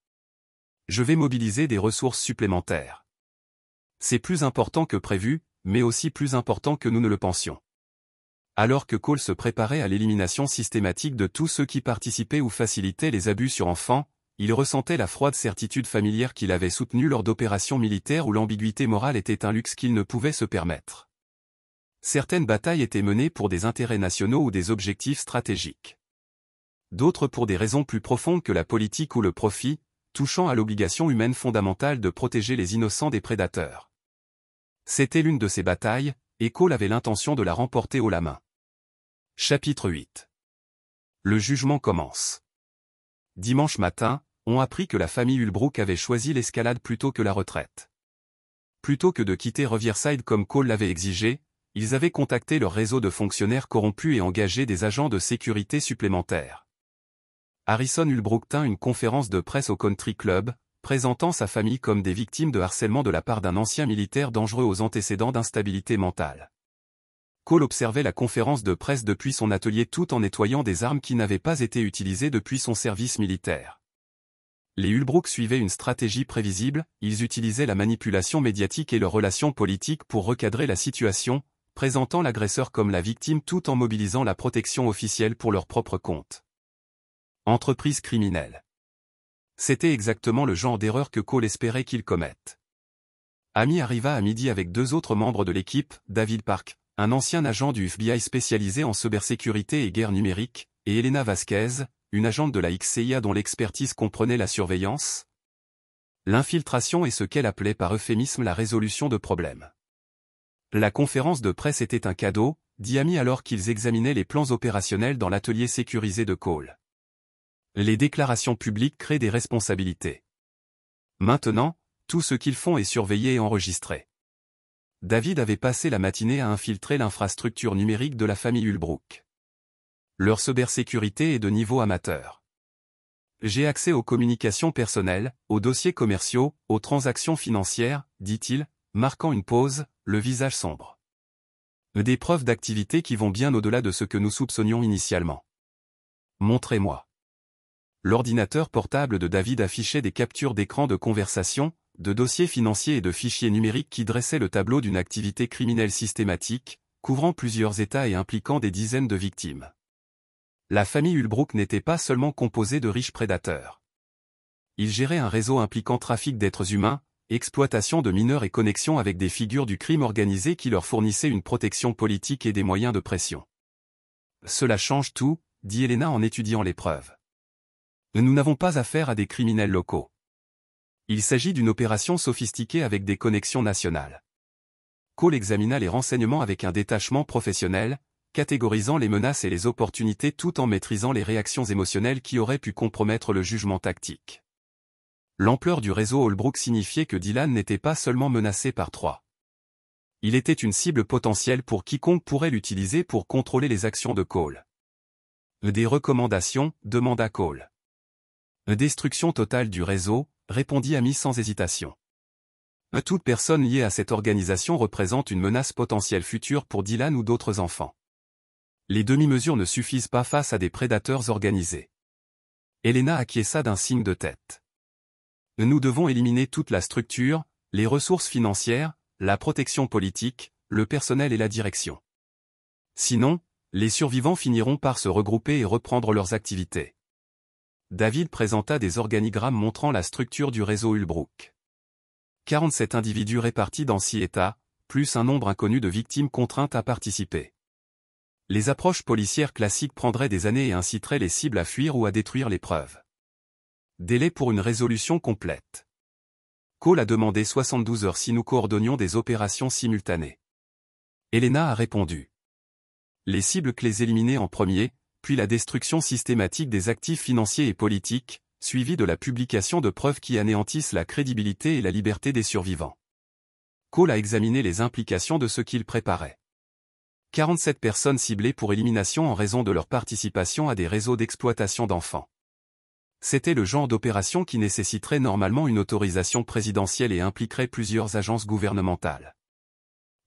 Je vais mobiliser des ressources supplémentaires. C'est plus important que prévu, mais aussi plus important que nous ne le pensions. Alors que Cole se préparait à l'élimination systématique de tous ceux qui participaient ou facilitaient les abus sur enfants, il ressentait la froide certitude familière qu'il avait soutenue lors d'opérations militaires où l'ambiguïté morale était un luxe qu'il ne pouvait se permettre. Certaines batailles étaient menées pour des intérêts nationaux ou des objectifs stratégiques. D'autres pour des raisons plus profondes que la politique ou le profit, touchant à l'obligation humaine fondamentale de protéger les innocents des prédateurs. C'était l'une de ces batailles, et Cole avait l'intention de la remporter haut la main. Chapitre 8. Le jugement commence. Dimanche matin, on apprit que la famille Ulbrook avait choisi l'escalade plutôt que la retraite. Plutôt que de quitter Riverside comme Cole l'avait exigé, ils avaient contacté leur réseau de fonctionnaires corrompus et engagé des agents de sécurité supplémentaires. Harrison Ulbrook tint une conférence de presse au Country Club, présentant sa famille comme des victimes de harcèlement de la part d'un ancien militaire dangereux aux antécédents d'instabilité mentale. Cole observait la conférence de presse depuis son atelier tout en nettoyant des armes qui n'avaient pas été utilisées depuis son service militaire. Les Ulbrook suivaient une stratégie prévisible, ils utilisaient la manipulation médiatique et leurs relations politiques pour recadrer la situation, présentant l'agresseur comme la victime tout en mobilisant la protection officielle pour leur propre compte. Entreprise criminelle. C'était exactement le genre d'erreur que Cole espérait qu'il commette. Amy arriva à midi avec 2 autres membres de l'équipe, David Park, un ancien agent du FBI spécialisé en cybersécurité et guerre numérique, et Elena Vasquez, une agente de la XCIA dont l'expertise comprenait la surveillance, l'infiltration et ce qu'elle appelait par euphémisme la résolution de problèmes. La conférence de presse était un cadeau, dit Amy alors qu'ils examinaient les plans opérationnels dans l'atelier sécurisé de Cole. Les déclarations publiques créent des responsabilités. Maintenant, tout ce qu'ils font est surveillé et enregistré. David avait passé la matinée à infiltrer l'infrastructure numérique de la famille Ulbrook. Leur cybersécurité est de niveau amateur. J'ai accès aux communications personnelles, aux dossiers commerciaux, aux transactions financières, dit-il, marquant une pause, le visage sombre. Des preuves d'activité qui vont bien au-delà de ce que nous soupçonnions initialement. Montrez-moi. L'ordinateur portable de David affichait des captures d'écran de conversation, de dossiers financiers et de fichiers numériques qui dressaient le tableau d'une activité criminelle systématique, couvrant plusieurs États et impliquant des dizaines de victimes. La famille Ulbrook n'était pas seulement composée de riches prédateurs. Ils géraient un réseau impliquant trafic d'êtres humains, exploitation de mineurs et connexion avec des figures du crime organisé qui leur fournissaient une protection politique et des moyens de pression. Cela change tout, dit Elena en étudiant les preuves. Nous n'avons pas affaire à des criminels locaux. Il s'agit d'une opération sophistiquée avec des connexions nationales. Cole examina les renseignements avec un détachement professionnel, catégorisant les menaces et les opportunités tout en maîtrisant les réactions émotionnelles qui auraient pu compromettre le jugement tactique. L'ampleur du réseau Ulbrook signifiait que Dylan n'était pas seulement menacé par 3. Il était une cible potentielle pour quiconque pourrait l'utiliser pour contrôler les actions de Cole. Des recommandations, demanda Cole. Destruction totale du réseau, répondit Amy sans hésitation. Toute personne liée à cette organisation représente une menace potentielle future pour Dylan ou d'autres enfants. Les demi-mesures ne suffisent pas face à des prédateurs organisés. Elena acquiesça d'un signe de tête. Nous devons éliminer toute la structure, les ressources financières, la protection politique, le personnel et la direction. Sinon, les survivants finiront par se regrouper et reprendre leurs activités. David présenta des organigrammes montrant la structure du réseau Ulbrook. 47 individus répartis dans 6 États, plus un nombre inconnu de victimes contraintes à participer. Les approches policières classiques prendraient des années et inciteraient les cibles à fuir ou à détruire les preuves. Délai pour une résolution complète. Cole a demandé 72 heures si nous coordonnions des opérations simultanées. Elena a répondu. Les cibles clés éliminées en premier, puis la destruction systématique des actifs financiers et politiques, suivie de la publication de preuves qui anéantissent la crédibilité et la liberté des survivants. Cole a examiné les implications de ce qu'il préparait. 47 personnes ciblées pour élimination en raison de leur participation à des réseaux d'exploitation d'enfants. C'était le genre d'opération qui nécessiterait normalement une autorisation présidentielle et impliquerait plusieurs agences gouvernementales.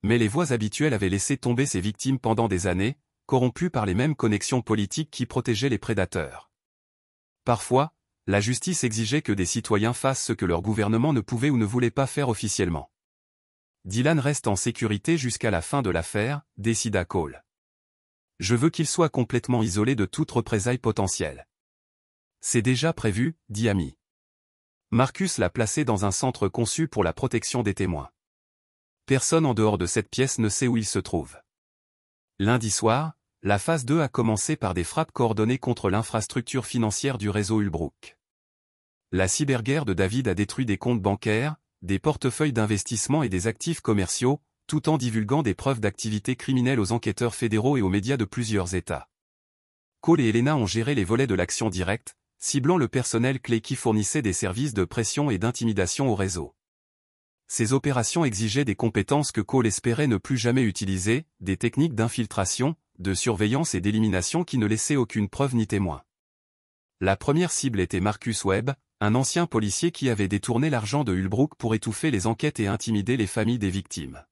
Mais les voies habituelles avaient laissé tomber ces victimes pendant des années, corrompues par les mêmes connexions politiques qui protégeaient les prédateurs. Parfois, la justice exigeait que des citoyens fassent ce que leur gouvernement ne pouvait ou ne voulait pas faire officiellement. Dylan reste en sécurité jusqu'à la fin de l'affaire, décida Cole. Je veux qu'il soit complètement isolé de toute représailles potentielle. C'est déjà prévu, dit Amy. Marcus l'a placé dans un centre conçu pour la protection des témoins. Personne en dehors de cette pièce ne sait où il se trouve. Lundi soir, la phase 2 a commencé par des frappes coordonnées contre l'infrastructure financière du réseau Ulbrook. La cyberguerre de David a détruit des comptes bancaires, des portefeuilles d'investissement et des actifs commerciaux, tout en divulguant des preuves d'activité criminelle aux enquêteurs fédéraux et aux médias de plusieurs États. Cole et Elena ont géré les volets de l'action directe, ciblant le personnel clé qui fournissait des services de pression et d'intimidation au réseau. Ces opérations exigeaient des compétences que Cole espérait ne plus jamais utiliser, des techniques d'infiltration, de surveillance et d'élimination qui ne laissaient aucune preuve ni témoin. La première cible était Marcus Webb, un ancien policier qui avait détourné l'argent de Ulbrook pour étouffer les enquêtes et intimider les familles des victimes.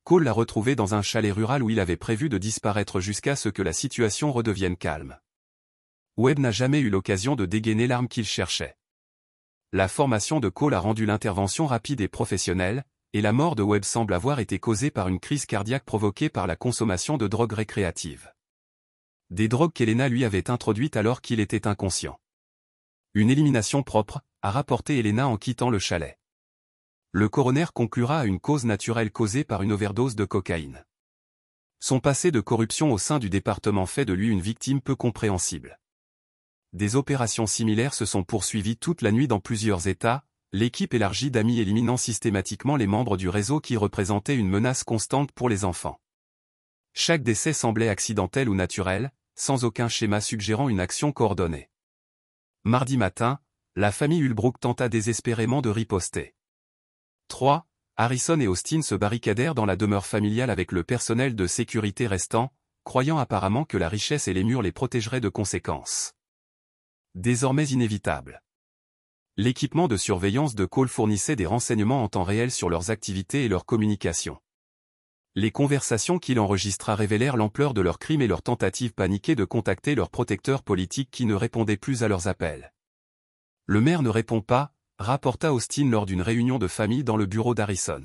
Cole l'a retrouvé dans un chalet rural où il avait prévu de disparaître jusqu'à ce que la situation redevienne calme. Webb n'a jamais eu l'occasion de dégainer l'arme qu'il cherchait. La formation de Cole a rendu l'intervention rapide et professionnelle, et la mort de Webb semble avoir été causée par une crise cardiaque provoquée par la consommation de drogues récréatives. Des drogues qu'Elena lui avait introduites alors qu'il était inconscient. Une élimination propre, a rapporté Elena en quittant le chalet. Le coroner conclura à une cause naturelle causée par une overdose de cocaïne. Son passé de corruption au sein du département fait de lui une victime peu compréhensible. Des opérations similaires se sont poursuivies toute la nuit dans plusieurs États, l'équipe élargie d'amis éliminant systématiquement les membres du réseau qui représentaient une menace constante pour les enfants. Chaque décès semblait accidentel ou naturel, sans aucun schéma suggérant une action coordonnée. Mardi matin, la famille Ulbrook tenta désespérément de riposter. 3. Harrison et Austin se barricadèrent dans la demeure familiale avec le personnel de sécurité restant, croyant apparemment que la richesse et les murs les protégeraient de conséquences. Désormais inévitable. L'équipement de surveillance de Cole fournissait des renseignements en temps réel sur leurs activités et leurs communications. Les conversations qu'il enregistra révélèrent l'ampleur de leurs crimes et leurs tentatives paniquées de contacter leurs protecteurs politiques qui ne répondaient plus à leurs appels. Le maire ne répond pas, rapporta Austin lors d'une réunion de famille dans le bureau d'Harrison.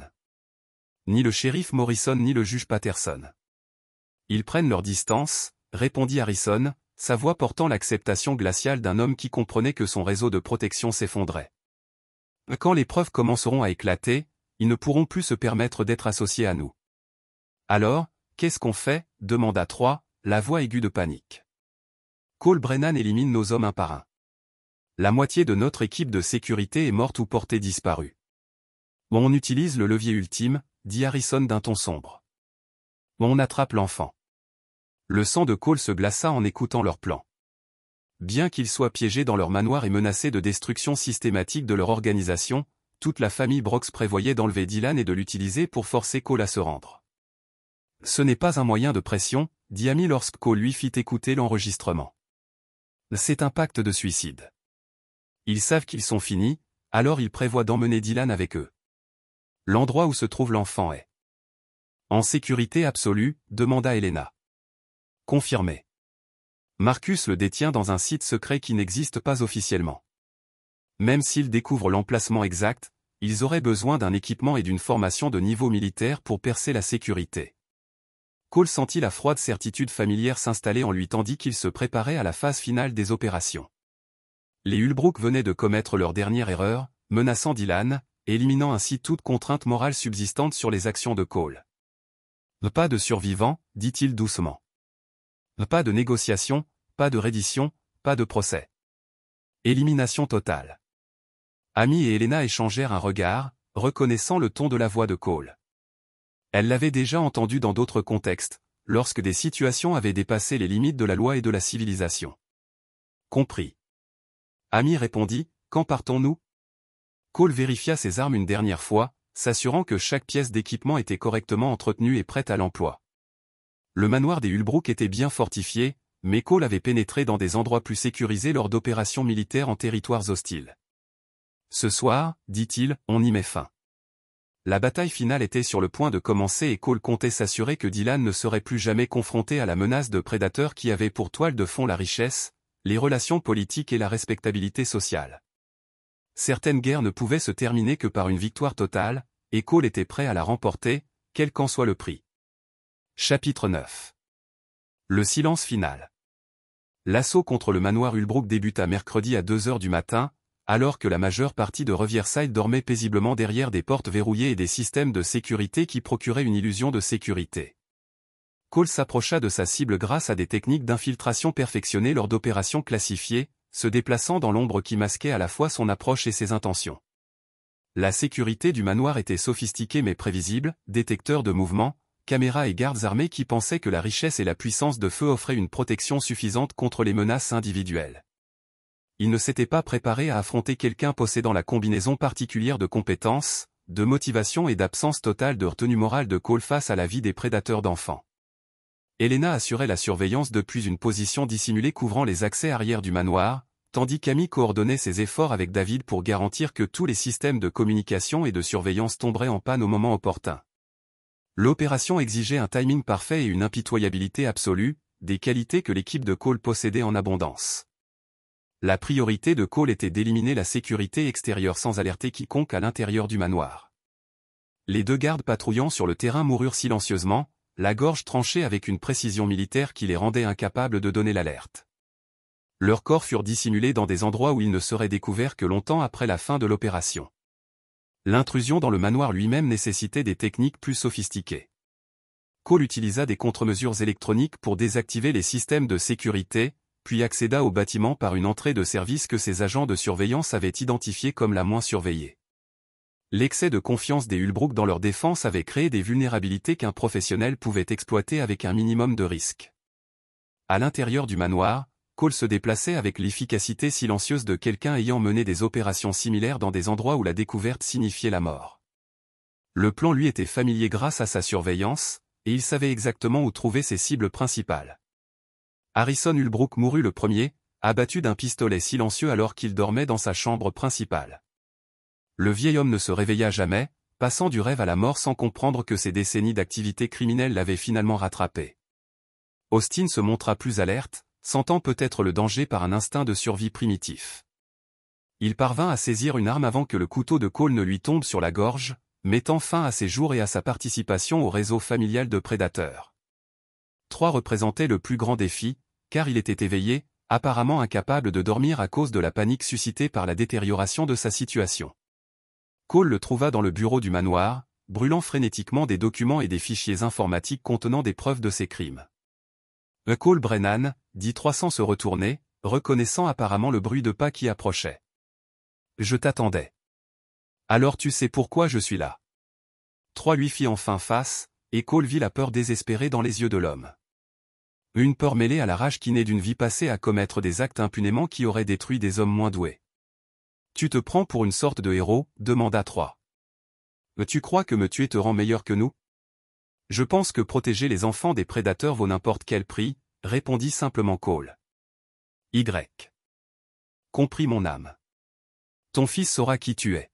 Ni le shérif Morrison ni le juge Patterson. Ils prennent leur distance, répondit Harrison, sa voix portant l'acceptation glaciale d'un homme qui comprenait que son réseau de protection s'effondrait. Quand les preuves commenceront à éclater, ils ne pourront plus se permettre d'être associés à nous. Alors, qu'est-ce qu'on fait demanda 3, la voix aiguë de panique. Cole Brennan élimine nos hommes un par un. La moitié de notre équipe de sécurité est morte ou portée disparue. On utilise le levier ultime, dit Harrison d'un ton sombre. On attrape l'enfant. Le sang de Cole se glaça en écoutant leur plan. Bien qu'ils soient piégés dans leur manoir et menacés de destruction systématique de leur organisation, toute la famille Brooks prévoyait d'enlever Dylan et de l'utiliser pour forcer Cole à se rendre. Ce n'est pas un moyen de pression, dit Amy lorsque Cole lui fit écouter l'enregistrement. C'est un pacte de suicide. Ils savent qu'ils sont finis, alors ils prévoient d'emmener Dylan avec eux. L'endroit où se trouve l'enfant est en sécurité absolue, demanda Elena. Confirmé. Marcus le détient dans un site secret qui n'existe pas officiellement. Même s'ils découvrent l'emplacement exact, ils auraient besoin d'un équipement et d'une formation de niveau militaire pour percer la sécurité. Cole sentit la froide certitude familière s'installer en lui tandis qu'il se préparait à la phase finale des opérations. Les Ulbrook venaient de commettre leur dernière erreur, menaçant Dylan, éliminant ainsi toute contrainte morale subsistante sur les actions de Cole. Pas de survivants, dit-il doucement. Pas de négociation, pas de reddition, pas de procès. Élimination totale. Amy et Elena échangèrent un regard, reconnaissant le ton de la voix de Cole. Elle l'avait déjà entendu dans d'autres contextes, lorsque des situations avaient dépassé les limites de la loi et de la civilisation. Compris. Amy répondit, quand partons-nous? Cole vérifia ses armes une dernière fois, s'assurant que chaque pièce d'équipement était correctement entretenue et prête à l'emploi. Le manoir des Ulbrook était bien fortifié, mais Cole avait pénétré dans des endroits plus sécurisés lors d'opérations militaires en territoires hostiles. Ce soir, dit-il, on y met fin. La bataille finale était sur le point de commencer et Cole comptait s'assurer que Dylan ne serait plus jamais confronté à la menace de prédateurs qui avaient pour toile de fond la richesse, les relations politiques et la respectabilité sociale. Certaines guerres ne pouvaient se terminer que par une victoire totale, et Cole était prêt à la remporter, quel qu'en soit le prix. Chapitre 9. Le silence final. L'assaut contre le manoir Ulbrook débuta mercredi à 2 heures du matin, alors que la majeure partie de Riverside dormait paisiblement derrière des portes verrouillées et des systèmes de sécurité qui procuraient une illusion de sécurité. Cole s'approcha de sa cible grâce à des techniques d'infiltration perfectionnées lors d'opérations classifiées, se déplaçant dans l'ombre qui masquait à la fois son approche et ses intentions. La sécurité du manoir était sophistiquée mais prévisible, détecteurs de mouvement, caméras et gardes armés qui pensaient que la richesse et la puissance de feu offraient une protection suffisante contre les menaces individuelles. Ils ne s'étaient pas préparés à affronter quelqu'un possédant la combinaison particulière de compétences, de motivation et d'absence totale de retenue morale de Cole face à la vie des prédateurs d'enfants. Elena assurait la surveillance depuis une position dissimulée couvrant les accès arrière du manoir, tandis qu'Amy coordonnait ses efforts avec David pour garantir que tous les systèmes de communication et de surveillance tomberaient en panne au moment opportun. L'opération exigeait un timing parfait et une impitoyabilité absolue, des qualités que l'équipe de Cole possédait en abondance. La priorité de Cole était d'éliminer la sécurité extérieure sans alerter quiconque à l'intérieur du manoir. Les 2 gardes patrouillant sur le terrain moururent silencieusement, la gorge tranchée avec une précision militaire qui les rendait incapables de donner l'alerte. Leurs corps furent dissimulés dans des endroits où ils ne seraient découverts que longtemps après la fin de l'opération. L'intrusion dans le manoir lui-même nécessitait des techniques plus sophistiquées. Cole utilisa des contre-mesures électroniques pour désactiver les systèmes de sécurité, puis accéda au bâtiment par une entrée de service que ses agents de surveillance avaient identifiée comme la moins surveillée. L'excès de confiance des Ulbrook dans leur défense avait créé des vulnérabilités qu'un professionnel pouvait exploiter avec un minimum de risque. À l'intérieur du manoir, Cole se déplaçait avec l'efficacité silencieuse de quelqu'un ayant mené des opérations similaires dans des endroits où la découverte signifiait la mort. Le plan lui était familier grâce à sa surveillance, et il savait exactement où trouver ses cibles principales. Harrison Ulbrook mourut le premier, abattu d'un pistolet silencieux alors qu'il dormait dans sa chambre principale. Le vieil homme ne se réveilla jamais, passant du rêve à la mort sans comprendre que ses décennies d'activité criminelle l'avaient finalement rattrapé. Austin se montra plus alerte, sentant peut-être le danger par un instinct de survie primitif. Il parvint à saisir une arme avant que le couteau de Cole ne lui tombe sur la gorge, mettant fin à ses jours et à sa participation au réseau familial de prédateurs. 3 représentait le plus grand défi, car il était éveillé, apparemment incapable de dormir à cause de la panique suscitée par la détérioration de sa situation. Cole le trouva dans le bureau du manoir, brûlant frénétiquement des documents et des fichiers informatiques contenant des preuves de ses crimes. Cole Brennan, dit 300 se retourner, reconnaissant apparemment le bruit de pas qui approchait. Je t'attendais. Alors tu sais pourquoi je suis là. 3 lui fit enfin face, et Cole vit la peur désespérée dans les yeux de l'homme. Une peur mêlée à la rage qui naît d'une vie passée à commettre des actes impunément qui auraient détruit des hommes moins doués. Tu te prends pour une sorte de héros, demanda 3. Tu crois que me tuer te rend meilleur que nous? Je pense que protéger les enfants des prédateurs vaut n'importe quel prix, répondit simplement Cole. Y. Compris mon âme. Ton fils saura qui tu es.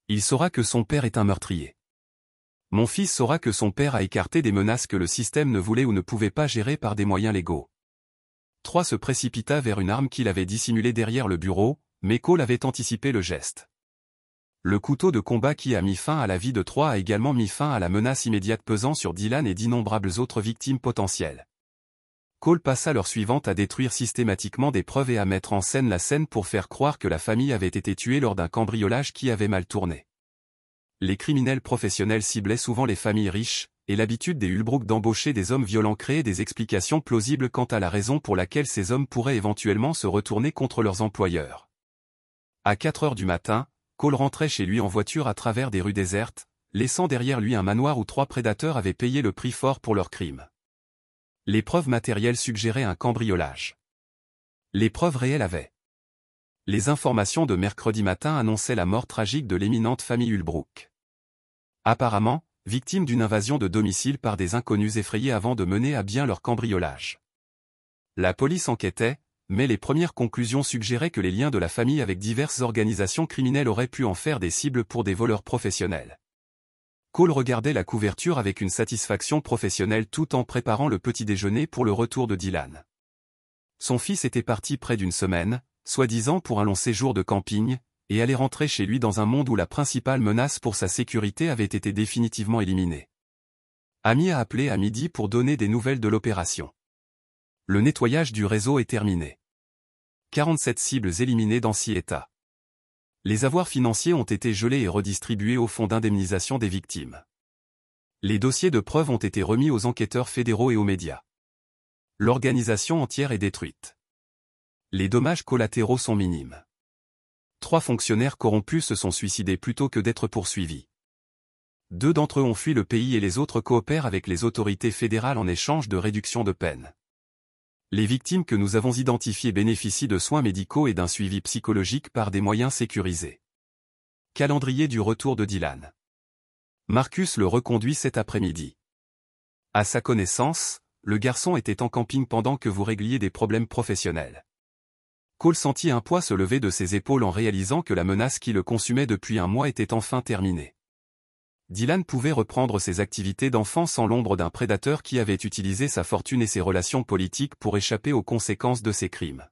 Il saura que son père est un meurtrier. Mon fils saura que son père a écarté des menaces que le système ne voulait ou ne pouvait pas gérer par des moyens légaux. 3 se précipita vers une arme qu'il avait dissimulée derrière le bureau, mais Cole avait anticipé le geste. Le couteau de combat qui a mis fin à la vie de 3 a également mis fin à la menace immédiate pesant sur Dylan et d'innombrables autres victimes potentielles. Cole passa l'heure suivante à détruire systématiquement des preuves et à mettre en scène la scène pour faire croire que la famille avait été tuée lors d'un cambriolage qui avait mal tourné. Les criminels professionnels ciblaient souvent les familles riches, et l'habitude des Ulbrook d'embaucher des hommes violents créait des explications plausibles quant à la raison pour laquelle ces hommes pourraient éventuellement se retourner contre leurs employeurs. À 4 heures du matin, Cole rentrait chez lui en voiture à travers des rues désertes, laissant derrière lui un manoir où 3 prédateurs avaient payé le prix fort pour leurs crimes. Les preuves matérielles suggéraient un cambriolage. Les preuves réelles avaient. Les informations de mercredi matin annonçaient la mort tragique de l'éminente famille Ulbrook. Apparemment, victime d'une invasion de domicile par des inconnus effrayés avant de mener à bien leur cambriolage. La police enquêtait, mais les premières conclusions suggéraient que les liens de la famille avec diverses organisations criminelles auraient pu en faire des cibles pour des voleurs professionnels. Cole regardait la couverture avec une satisfaction professionnelle tout en préparant le petit déjeuner pour le retour de Dylan. Son fils était parti près d'une semaine, soi-disant pour un long séjour de camping, et allait rentrer chez lui dans un monde où la principale menace pour sa sécurité avait été définitivement éliminée. Amy a appelé à midi pour donner des nouvelles de l'opération. Le nettoyage du réseau est terminé. 47 cibles éliminées dans 6 États. Les avoirs financiers ont été gelés et redistribués au fonds d'indemnisation des victimes. Les dossiers de preuves ont été remis aux enquêteurs fédéraux et aux médias. L'organisation entière est détruite. Les dommages collatéraux sont minimes. 3 fonctionnaires corrompus se sont suicidés plutôt que d'être poursuivis. 2 d'entre eux ont fui le pays et les autres coopèrent avec les autorités fédérales en échange de réduction de peine. Les victimes que nous avons identifiées bénéficient de soins médicaux et d'un suivi psychologique par des moyens sécurisés. Calendrier du retour de Dylan. Marcus le reconduit cet après-midi. À sa connaissance, le garçon était en camping pendant que vous régliez des problèmes professionnels. Cole sentit un poids se lever de ses épaules en réalisant que la menace qui le consumait depuis un mois était enfin terminée. Dylan pouvait reprendre ses activités d'enfant sans l'ombre d'un prédateur qui avait utilisé sa fortune et ses relations politiques pour échapper aux conséquences de ses crimes.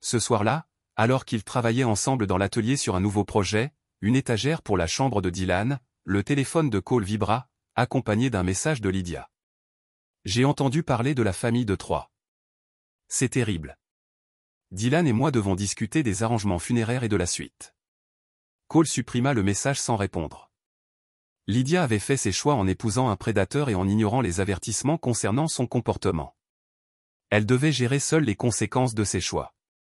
Ce soir-là, alors qu'ils travaillaient ensemble dans l'atelier sur un nouveau projet, une étagère pour la chambre de Dylan, le téléphone de Cole vibra, accompagné d'un message de Lydia. « J'ai entendu parler de la famille de Troy. C'est terrible. Dylan et moi devons discuter des arrangements funéraires et de la suite. » Cole supprima le message sans répondre. Lydia avait fait ses choix en épousant un prédateur et en ignorant les avertissements concernant son comportement. Elle devait gérer seule les conséquences de ses choix.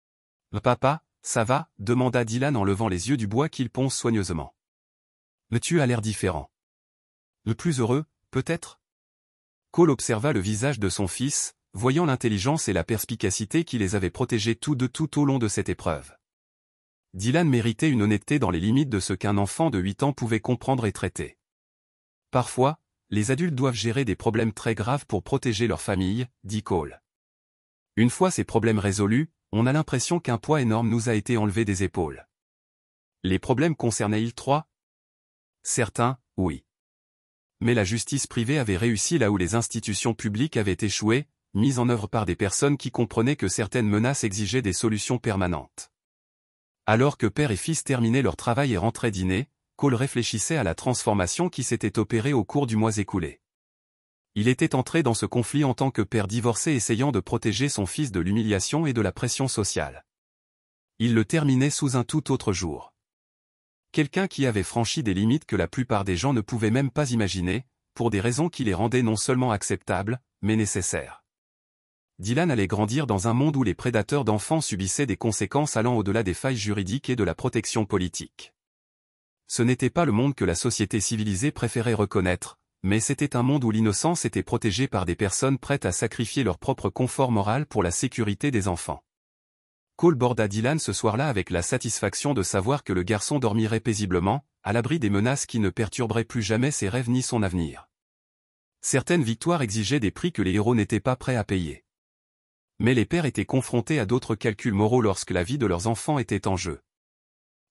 « Papa, ça va ?» demanda Dylan en levant les yeux du bois qu'il ponce soigneusement. « Tu as l'air différent. Le plus heureux, peut-être ?» Cole observa le visage de son fils, voyant l'intelligence et la perspicacité qui les avaient protégés tous deux tout au long de cette épreuve. Dylan méritait une honnêteté dans les limites de ce qu'un enfant de 8 ans pouvait comprendre et traiter. Parfois, les adultes doivent gérer des problèmes très graves pour protéger leur famille, dit Cole. Une fois ces problèmes résolus, on a l'impression qu'un poids énorme nous a été enlevé des épaules. Les problèmes concernaient-ils Troy ? Certains, oui. Mais la justice privée avait réussi là où les institutions publiques avaient échoué, mises en œuvre par des personnes qui comprenaient que certaines menaces exigeaient des solutions permanentes. Alors que père et fils terminaient leur travail et rentraient dîner, Cole réfléchissait à la transformation qui s'était opérée au cours du mois écoulé. Il était entré dans ce conflit en tant que père divorcé essayant de protéger son fils de l'humiliation et de la pression sociale. Il le terminait sous un tout autre jour. Quelqu'un qui avait franchi des limites que la plupart des gens ne pouvaient même pas imaginer, pour des raisons qui les rendaient non seulement acceptables, mais nécessaires. Dylan allait grandir dans un monde où les prédateurs d'enfants subissaient des conséquences allant au-delà des failles juridiques et de la protection politique. Ce n'était pas le monde que la société civilisée préférait reconnaître, mais c'était un monde où l'innocence était protégée par des personnes prêtes à sacrifier leur propre confort moral pour la sécurité des enfants. Cole borda Dylan ce soir-là avec la satisfaction de savoir que le garçon dormirait paisiblement, à l'abri des menaces qui ne perturberaient plus jamais ses rêves ni son avenir. Certaines victoires exigeaient des prix que les héros n'étaient pas prêts à payer. Mais les pères étaient confrontés à d'autres calculs moraux lorsque la vie de leurs enfants était en jeu.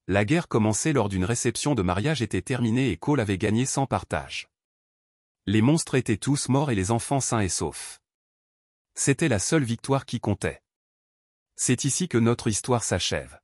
La guerre commencée lors d'une réception de mariage était terminée et Cole avait gagné sans partage. Les monstres étaient tous morts et les enfants sains et saufs. C'était la seule victoire qui comptait. C'est ici que notre histoire s'achève.